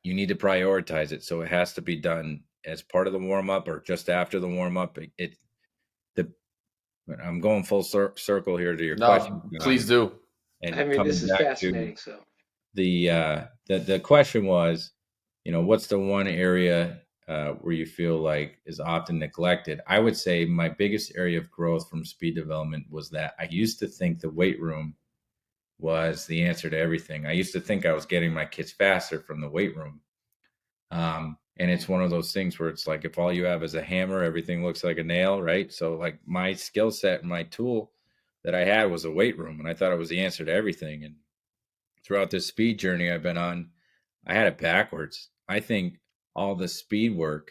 you need to prioritize it. So it has to be done as part of the warm-up or just after the warm-up. I'm going full circle here to your question. Please do. And I mean, this is fascinating. So the question was, what's the one area where you feel like is often neglected? I would say my biggest area of growth from speed development was that I used to think the weight room was the answer to everything. I used to think I was getting my kids faster from the weight room. And it's one of those things where it's like, if all you have is a hammer, everything looks like a nail, right? So like my skill set and my tool that I had was a weight room, and I thought it was the answer to everything. And throughout this speed journey I've been on, I had it backwards. I think all the speed work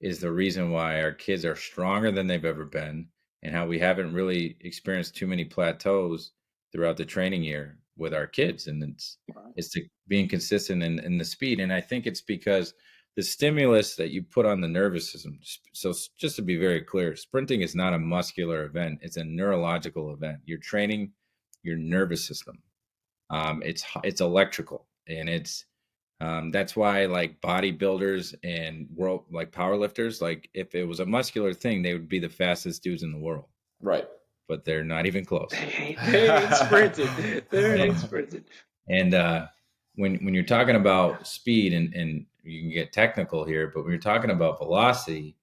is the reason why our kids are stronger than they've ever been, and how we haven't really experienced too many plateaus throughout the training year with our kids. And it's being consistent in the speed. And I think it's because the stimulus that you put on the nervous system. So just to be very clear, sprinting is not a muscular event. It's a neurological event. You're training your nervous system. It's electrical, and that's why, like, bodybuilders and powerlifters, like, if it was a muscular thing, they would be the fastest dudes in the world. Right. But they're not even close. They ain't sprinted. They ain't sprinted. And when you're talking about speed, and you can get technical here, but when you're talking about velocity,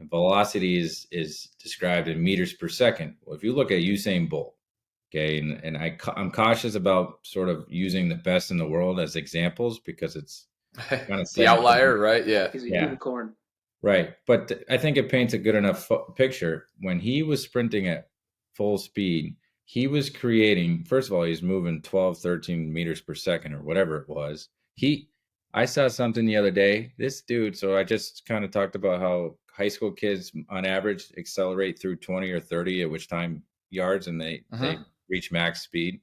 And velocity is described in meters per second. Well, if you look at Usain Bolt, okay, and I'm cautious about sort of using the best in the world as examples because it's kind of The setting outlier, right? Yeah. He's a Yeah. unicorn. Right. But I think it paints a good enough picture. When he was sprinting at full speed, he was creating, first of all, he's moving 12, 13 meters per second or whatever it was. I saw something the other day. This dude, so I just kind of talked about how high school kids on average accelerate through 20 or 30, at which time yards, and they reach max speed.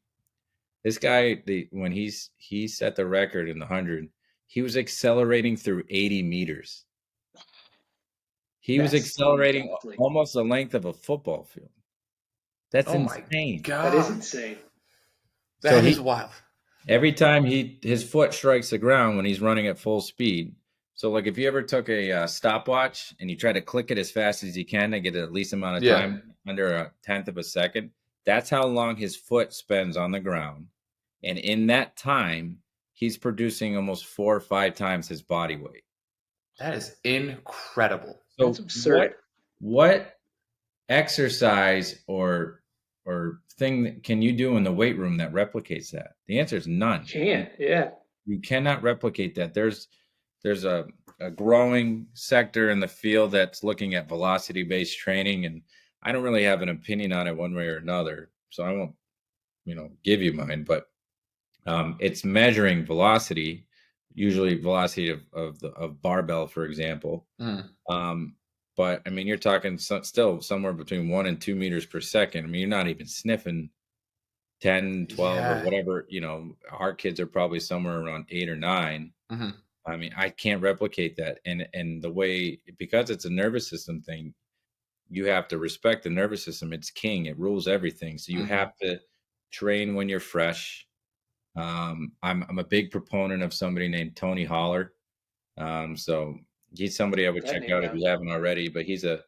This guy, when he set the record in the 100, he was accelerating through 80 meters. He was accelerating almost the length of a football field. That's insane. God. That is insane. That is wild. Every time his foot strikes the ground when he's running at full speed. So, like, if you ever took a stopwatch and you try to click it as fast as you can to get the least amount of time, under a tenth of a second, that's how long his foot spends on the ground. And in that time, he's producing almost 4 or 5 times his body weight. That is incredible. So that's absurd. What exercise or thing can you do in the weight room that replicates that? The answer is none. Can't. Yeah. You cannot replicate that. There's a growing sector in the field that's looking at velocity-based training, and I don't really have an opinion on it one way or another, so I won't, give you mine. But it's measuring velocity, usually velocity of barbell, for example. But I mean, you're talking still somewhere between 1 and 2 meters per second. I mean, you're not even sniffing 10, 12 or whatever. Our kids are probably somewhere around 8 or 9. I mean, I can't replicate that. And the way, because it's a nervous system thing, you have to respect the nervous system. It's king. It rules everything. So you have to train when you're fresh. I'm a big proponent of somebody named Tony Holler. So he's somebody I would check out if you haven't already. But he's a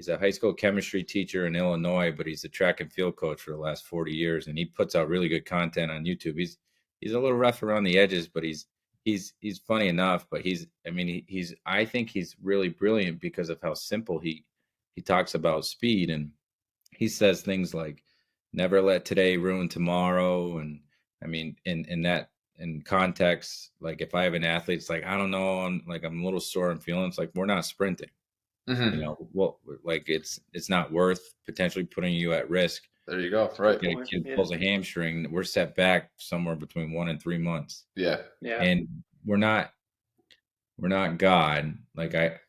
high school chemistry teacher in Illinois, but he's a track and field coach for the last 40 years, and he puts out really good content on YouTube. He's a little rough around the edges, but he's funny enough. But I think he's really brilliant because of how simple he talks about speed, and he says things like never let today ruin tomorrow. And I mean, in context, like if I have an athlete, it's like, I don't know, I'm a little sore and feeling, it's like, we're not sprinting. Well, like it's not worth potentially putting you at risk. There you go. Right. If a kid pulls a hamstring, we're set back somewhere between 1 and 3 months. Yeah. And we're not God. Like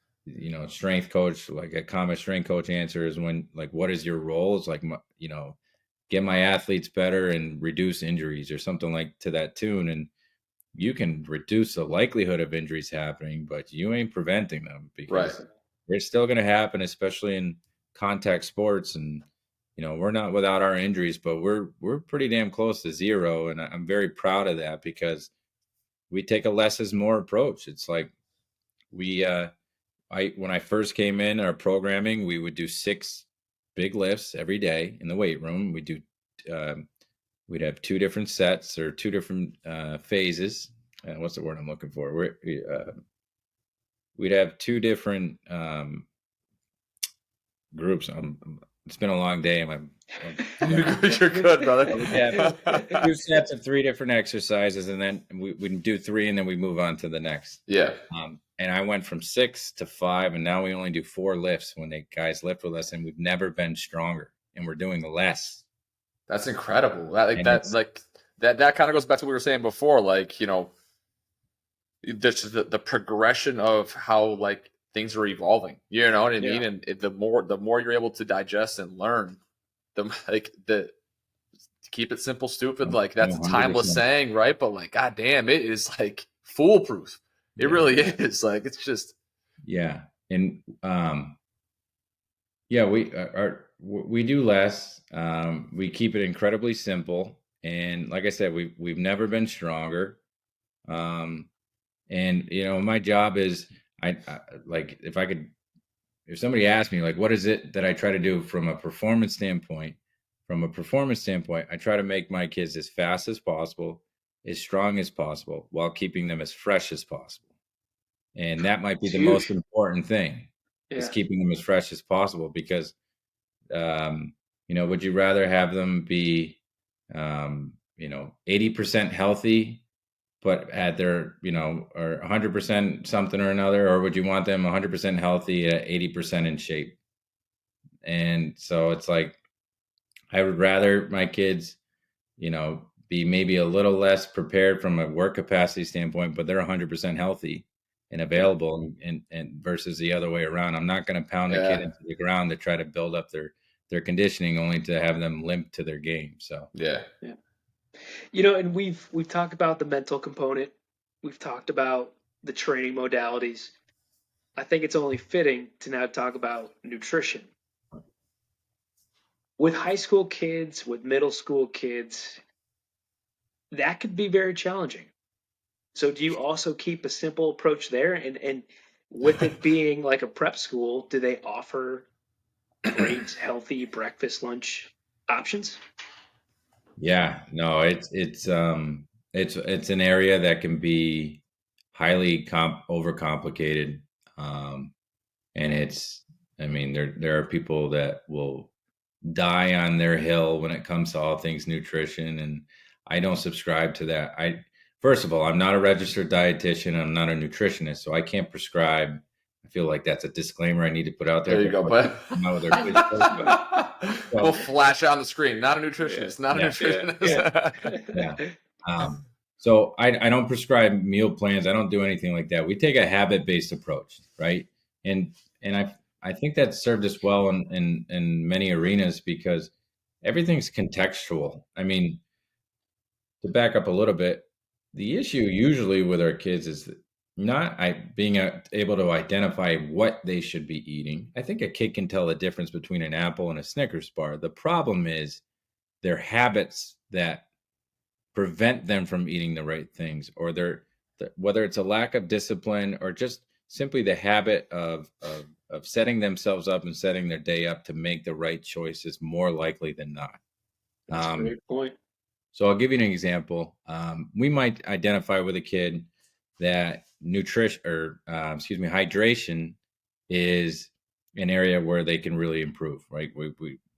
strength coach, like a common strength coach answer is when, like, what is your role? It's like, get my athletes better and reduce injuries or something like to that tune. And you can reduce the likelihood of injuries happening, but you ain't preventing them, because they're still going to happen, especially in contact sports. And, we're not without our injuries, but we're pretty damn close to zero. And I'm very proud of that, because we take a less is more approach. It's like when I first came in our programming, we would do 6 big lifts every day in the weight room. We'd have 2 different sets or 2 different phases. What's the word I'm looking for? We'd have 2 different groups. It's been a long day. You're good, brother. We have 2 sets of 3 different exercises, and then we do 3, and then we move on to the next. Yeah. And I went from 6 to 5, and now we only do 4 lifts when guys lift with us, and we've never been stronger, and we're doing less. That's incredible. That kind of goes back to what we were saying before. Like, the progression of how things are evolving. You know what I mean? And the more you're able to digest and learn, to keep it simple, stupid. Like, that's 100%. A timeless saying, right? But God damn, it is foolproof. It really is. It's just. Yeah. And we do less. We keep it incredibly simple. And like I said, we've never been stronger. And my job is, if somebody asked me, what is it that I try to do from a performance standpoint, I try to make my kids as fast as possible, as strong as possible, while keeping them as fresh as possible. And that might be the most important thing. is Yeah. keeping them as fresh as possible because, would you rather have them be, 80% healthy, but at their, or 100% something or another, or would you want them 100% healthy at 80% in shape? And so it's like, I would rather my kids, be maybe a little less prepared from a work capacity standpoint, but they're 100% healthy and available, and versus the other way around. I'm not going to pound a kid Yeah. into the ground to try to build up their conditioning only to have them limp to their game. So Yeah. Yeah. And we've talked about the mental component. We've talked about the training modalities. I think it's only fitting to now talk about nutrition. With high school kids, with middle school kids, that could be very challenging. So do you also keep a simple approach there? And with it being like a prep school, do they offer great healthy breakfast lunch options? yeah, no, it's an area that can be highly overcomplicated. Um, and I mean, there are people that will die on their hill when it comes to all things nutrition, and I don't subscribe to that. First of all, I'm not a registered dietitian, I'm not a nutritionist, so I can't prescribe. I feel like that's a disclaimer I need to put out there There you go, before bud. people come out with their quiz course. We'll So, flash out on the screen. Not a Yeah, nutritionist. Not a yeah, nutritionist. yeah. So I don't prescribe meal plans. I don't do anything like that. We take a habit-based approach, right? And I think that served us well in many arenas because everything's contextual. I mean, to back up a little bit, the issue usually with our kids is not being able to identify what they should be eating. I think a kid can tell the difference between an apple and a Snickers bar. The problem is their habits that prevent them from eating the right things, or whether it's a lack of discipline or just simply the habit of setting themselves up and setting their day up to make the right choices more likely than not. That's a Um, great point. so I'll give you an example. We might identify with a kid that nutrition or hydration is an area where they can really improve, right?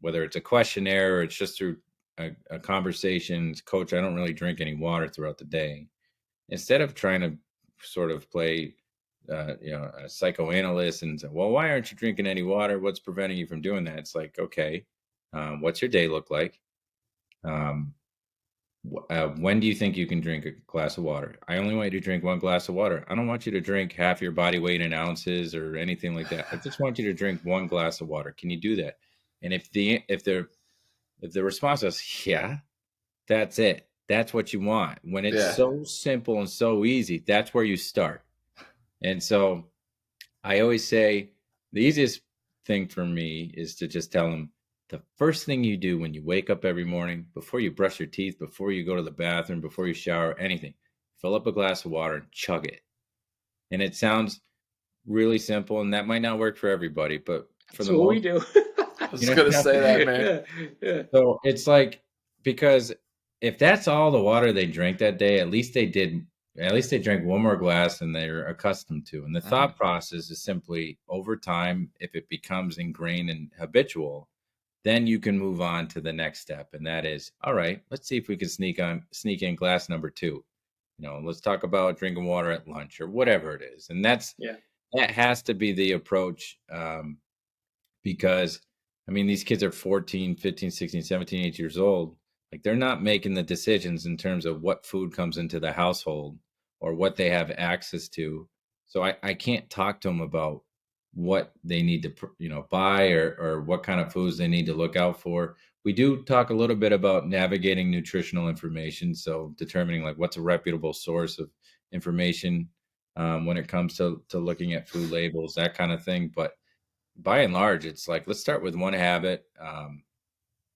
Whether it's a questionnaire or it's just through a conversation, coach, I don't really drink any water throughout the day. Instead of trying to sort of play, a psychoanalyst and say, well, why aren't you drinking any water? What's preventing you from doing that? It's like, okay, what's your day look like? Um, when do you think you can drink a glass of water? I only want you to drink one glass of water. I don't want you to drink half your body weight in ounces or anything like that. I just want you to drink one glass of water. Can you do that? And if the response is yeah, that's it. That's what you want. When it's Yeah. so simple and so easy, that's where you start. And so I always say the easiest thing for me is to just tell them the first thing you do when you wake up every morning, before you brush your teeth, before you go to the bathroom, before you shower, anything, fill up a glass of water and chug it. And it sounds really simple, and that might not work for everybody, but for That's the what we most, do. I was gonna say that, man. Yeah. so it's like, because if that's all the water they drank that day, at least they drank one more glass than they're accustomed to. And the thought process is simply over time, if it becomes ingrained and habitual, then you can move on to the next step. And that is, all right, let's see if we can sneak in glass number two. Let's talk about drinking water at lunch or whatever it is. And Yeah. that has to be the approach. Because I mean, these kids are 14, 15, 16, 17, 18 years old. Like, they're not making the decisions in terms of what food comes into the household or what they have access to. So I can't talk to them about what they need to, buy or what kind of foods they need to look out for. We do talk a little bit about navigating nutritional information. So determining like what's a reputable source of information when it comes to looking at food labels, that kind of thing. But by and large, it's like, let's start with one habit.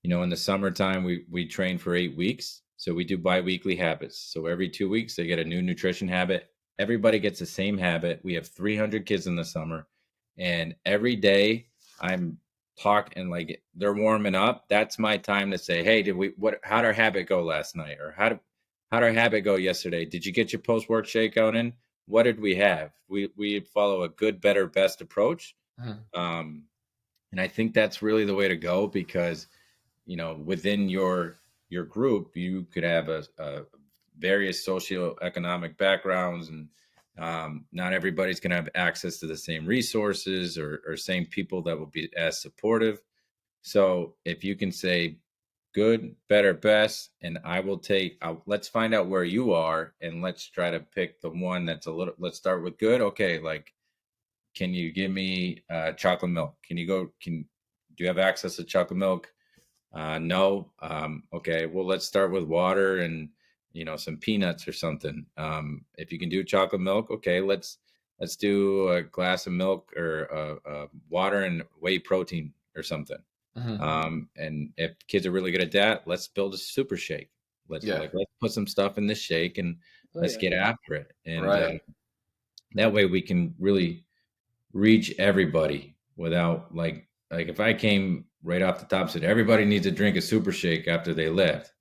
In the summertime, we train for 8 weeks. So we do biweekly habits. So every 2 weeks, they get a new nutrition habit. Everybody gets the same habit. We have 300 kids in the summer. And every day I'm talking, like, they're warming up. That's my time to say, hey, how'd our habit go last night? Or how'd our habit go yesterday? Did you get your post-work shakeout in? What did we have? We follow a good, better, best approach. Mhm. And I think that's really the way to go, because within your group you could have a various socioeconomic backgrounds, and not everybody's going to have access to the same resources or same people that will be as supportive. So if you can say good, better, best, and let's find out where you are, and let's try to pick the one that's let's start with good. Okay, like, can you give me chocolate milk? Do you have access to chocolate milk? No. Okay. Well, let's start with water and some peanuts or something. If you can do chocolate milk, okay. Let's do a glass of milk, or water and whey protein or something. Mhm. And if kids are really good at that, let's build a super shake. Yeah. Let's put some stuff in this shake, and Oh let's yeah. get after it. And Right. that way we can really reach everybody without, like if I came right off the top and said everybody needs to drink a super shake after they lift,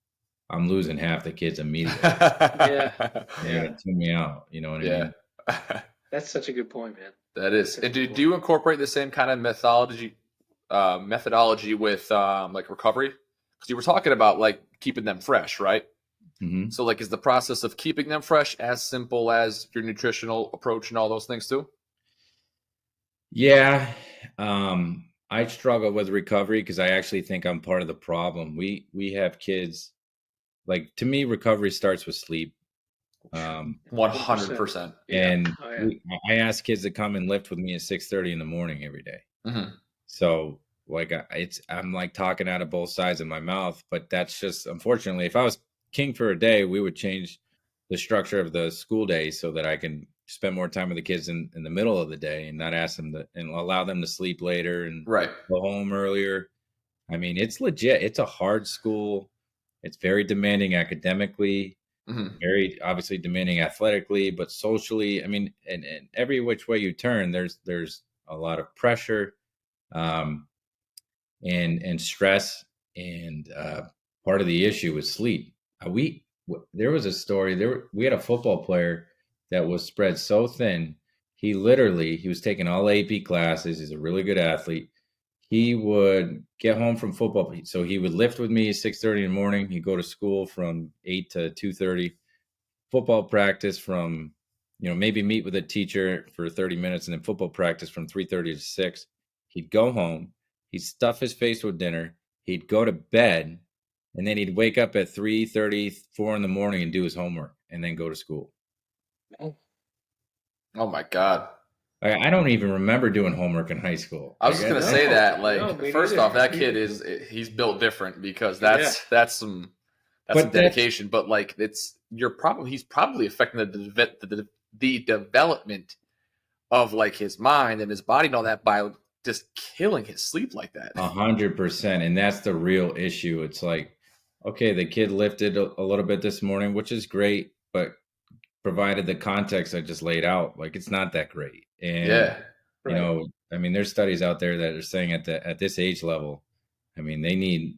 I'm losing half the kids immediately. Yeah. They're Yeah. gonna tune me out. You know what I Yeah. mean? That's such a good point, man. That is. Such a And good do point. you incorporate the same kind of methodology with like recovery? Because you were talking about like keeping them fresh, right? Hmm. So like, is the process of keeping them fresh as simple as your nutritional approach and all those things too? Yeah. I struggle with recovery because I actually think I'm part of the problem. We have kids, like, to me, recovery starts with sleep. Um, 100%. 100%. Yeah. and Oh yeah. I ask kids to come and lift with me at 6:30 in the morning every day. Hmm. So, like, I'm like talking out of both sides of my mouth, but that's just, unfortunately, if I was king for a day, we would change the structure of the school day so that I can spend more time with the kids in the middle of the day, and not ask them to, and allow them to sleep later and Right. go home earlier. I mean, it's legit. It's a hard school. It's very demanding academically, Hmm. very obviously demanding athletically, but socially, I mean, and every which way you turn, there's a lot of pressure. Um, and stress, and part of the issue is sleep. There was a story there. We had a football player that was spread so thin. He was taking all AP classes. He's a really good athlete. He would get home from football, so he would lift with me 6:30 in the morning. He'd go to school from 8 to 2:30. Football practice from, maybe meet with a teacher for 30 minutes, and then football practice from 3:30 to 6. He'd go home, he'd stuff his face with dinner, he'd go to bed, and then he'd wake up at 3:30, 4 in the morning, and do his homework, and then go to school. Oh my God. I don't even remember doing homework in high school. I was just gonna No, say that. no, Like, me first neither. off, that kid he's built different, because Yeah. that's some But dedication. But like, he's probably affecting the development of like his mind and his body and all that by just killing his sleep like that. 100%, and that's the real issue. It's like, okay, the kid lifted a little bit this morning, which is great, but provided the context I just laid out, like, it's not that great. And Yeah. Right. I mean, there's studies out there that are saying at this age level, I mean, they need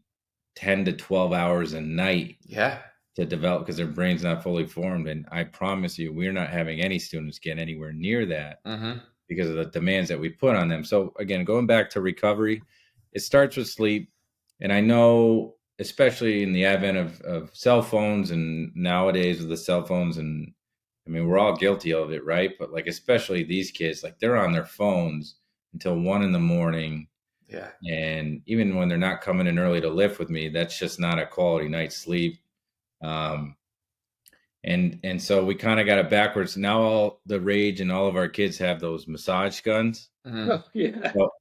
10 to 12 hours a night Yeah. to develop, because their brain's not fully formed. And I promise you, we're not having any students get anywhere near that Mm-hmm. because of the demands that we put on them. So again, going back to recovery, it starts with sleep. And I know, especially in the advent of cell phones, and nowadays with the cell phones, and I mean, we're all guilty of it, right? But like, especially these kids, like, they're on their phones until 1 in the morning. Yeah. And even when they're not coming in early to lift with me, that's just not a quality night's sleep. Um, and so we kind of got it backwards. Now all the rage and all of our kids have those massage guns. Mm-hmm. Oh yeah. So,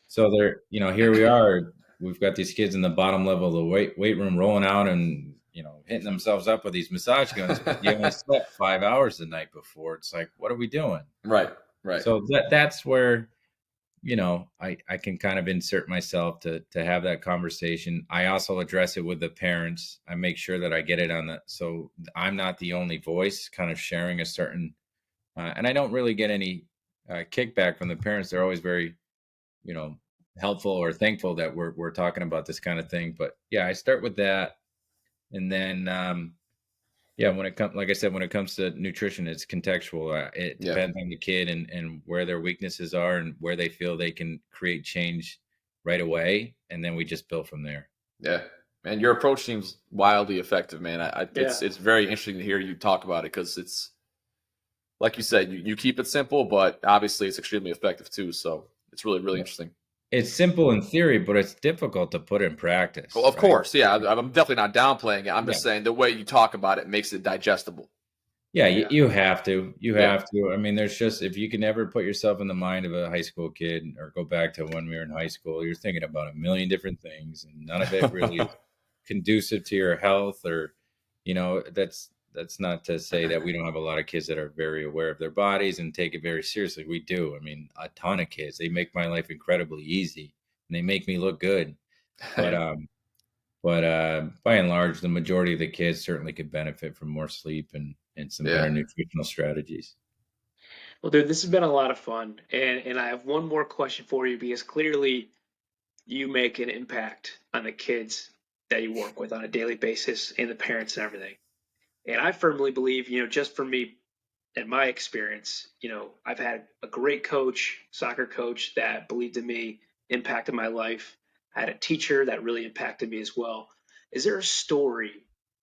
so they're, here we are. We've got these kids in the bottom level of the weight room rolling out and, hitting themselves up with these massage guns, but you only slept 5 hours the night before. It's like, what are we doing? Right. Right. So that's where, I can kind of insert myself to have that conversation. I also address it with the parents. I make sure that I get it on so I'm not the only voice kind of sharing a certain, and I don't really get any kickback from the parents. They're always very, you know, helpful or thankful that we're talking about this kind of thing. But yeah, I start with that, and then Yeah, when it comes, like I said, when it comes to nutrition, it's contextual. It Yeah. depends on the kid and where their weaknesses are and where they feel they can create change right away, and then we just build from there. Yeah. Man, your approach seems wildly effective, man. Yeah. It's very interesting to hear you talk about it because it's like you said, you keep it simple, but obviously it's extremely effective too. So it's really, really Yeah. interesting. It's simple in theory, but it's difficult to put in practice, Well, of right? course, yeah. I'm definitely not downplaying it. I'm Yeah. just saying the way you talk about it makes it digestible. Yeah, Yeah. you have to. You Yeah. have to. I mean, there's just if you can ever put yourself in the mind of a high school kid or go back to when we were in high school, you're thinking about a million different things, and none of it really is conducive to your health. Or, that's not to say that we don't have a lot of kids that are very aware of their bodies and take it very seriously. We do. I mean, a ton of kids. They make my life incredibly easy, and they make me look good. But by and large, the majority of the kids certainly could benefit from more sleep and some Yeah. better nutritional strategies. Well, dude, this has been a lot of fun, and I have one more question for you because clearly you make an impact on the kids that you work with on a daily basis and the parents and everything. And I firmly believe, just for me in my experience, I've had a great coach, soccer coach that believed in me, impacted my life. I had a teacher that really impacted me as well. Is there a story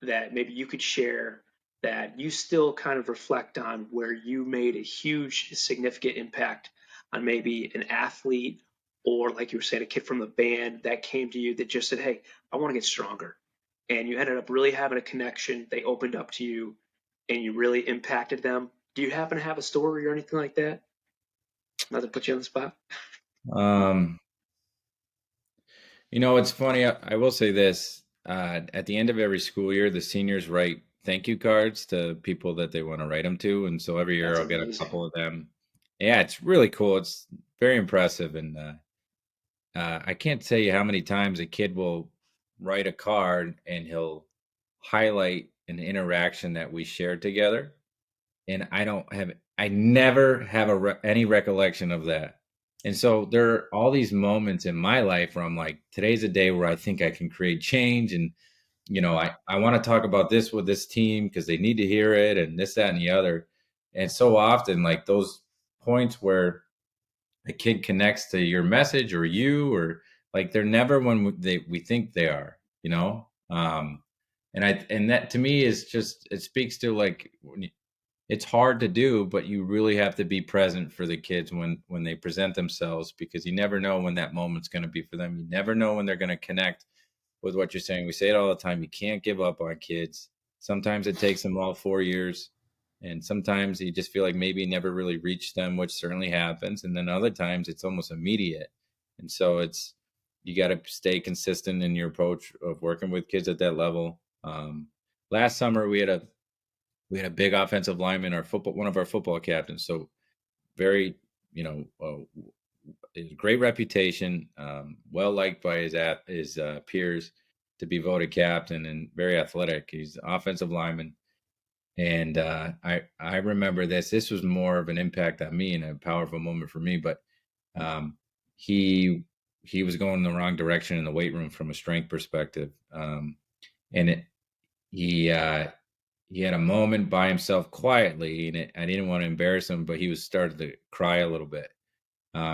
that maybe you could share that you still kind of reflect on where you made a huge, significant impact on maybe an athlete or, like you were saying, a kid from the band that came to you that just said, "Hey, I want to get stronger." And you ended up really having a connection. They opened up to you and you really impacted them. Do you happen to have a story or anything like that? Not to put you on the spot. Um, it's funny. I will say this: at the end of every school year, the seniors write thank you cards to people that they want to write them to, and so every year That's I'll get a amazing. couple of them. Yeah, it's really cool. It's very impressive, and I can't tell you how many times a kid will write a card and he'll highlight an interaction that we shared together, and I never have any recollection of that. And so there are all these moments in my life where I'm like, today's a day where I think I can create change, and I want to talk about this with this team because they need to hear it, and this, that, and the other. And so often, like those points where a kid connects to your message or you, or like they're never when we think they are, and that to me is just, it speaks to like it's hard to do, but you really have to be present for the kids when they present themselves, because you never know when that moment's going to be for them. You never know when they're going to connect with what you're saying. We say it all the time. You can't give up on kids. Sometimes it takes them all 4 years. And sometimes you just feel like maybe you never really reached them, which certainly happens. And then other times it's almost immediate. And so you got to stay consistent in your approach of working with kids at that level. Last summer we had a big offensive lineman, one of our football captains. So very, great reputation, well liked by his peers to be voted captain, and very athletic. He's an offensive lineman, and I remember this. This was more of an impact on me and a powerful moment for me. But um, he was going in the wrong direction in the weight room from a strength perspective, and he had a moment by himself quietly, and I didn't want to embarrass him, but he was started to cry a little bit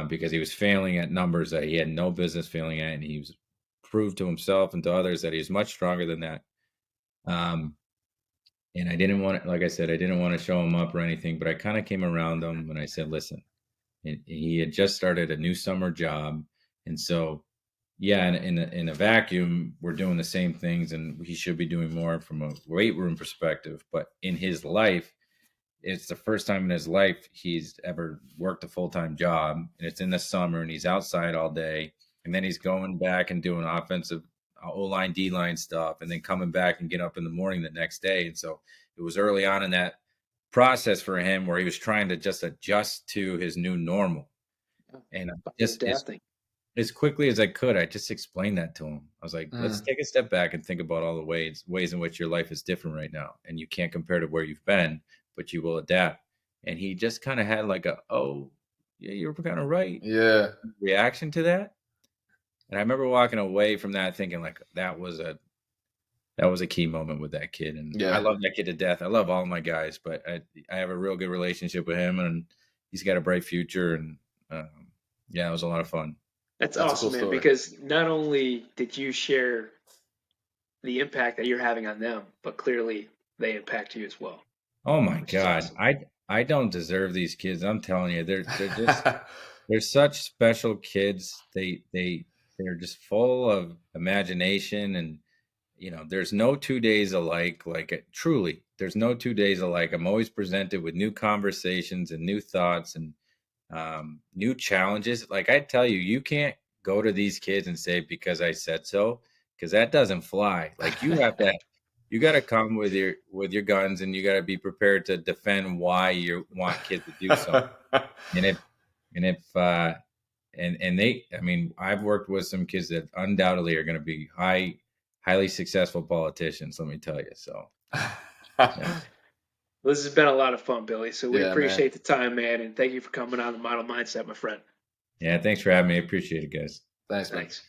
because he was failing at numbers that he had no business failing at, and he was proved to himself and to others that he's much stronger than that. Um, and I didn't want to, like I said, I didn't want to show him up or anything, but I kind of came around him and I said, listen, and he had just started a new summer job. And so, yeah, in a vacuum, we're doing the same things and he should be doing more from a weight room perspective. But in his life, it's the first time in his life he's ever worked a full-time job, and it's in the summer and he's outside all day, and then he's going back and doing offensive O-line, D-line stuff, and then coming back and get up in the morning the next day. And so it was early on in that process for him where he was trying to just adjust to his new normal. And just Adapting. as quickly as I could, I just explained that to him. I was like, let's Mm. take a step back and think about all the ways in which your life is different right now. And you can't compare to where you've been, but you will adapt. And he just kind of had like oh, yeah, you're kind of right Yeah. reaction to that. And I remember walking away from that thinking like that was that was a key moment with that kid. And I Yeah. love that kid to death. I love all my guys, but I have a real good relationship with him, and he's got a bright future. And yeah, it was a lot of fun. That's That's a awesome, cool man, story. because not only did you share the impact that you're having on them, but clearly they impact you as well, Oh my which is God, awesome. I don't deserve these kids. I'm telling you, they're just they're such special kids. They're just full of imagination, and there's no 2 days alike. Like truly, there's no 2 days alike. I'm always presented with new conversations and new thoughts and new challenges. Like I tell you, you can't go to these kids and say because I said so, because that doesn't fly. Like you got to come with your guns, and you got to be prepared to defend why you want kids to do something. And I mean, I've worked with some kids that undoubtedly are going to be highly successful politicians. Let me tell you. So yeah, Well, this has been a lot of fun, Billy. So we Yeah, man. appreciate the time, man, and thank you for coming on the Model Mindset, my friend. yeah. Thanks for having me. I appreciate it, guys. Thanks, man. Thanks.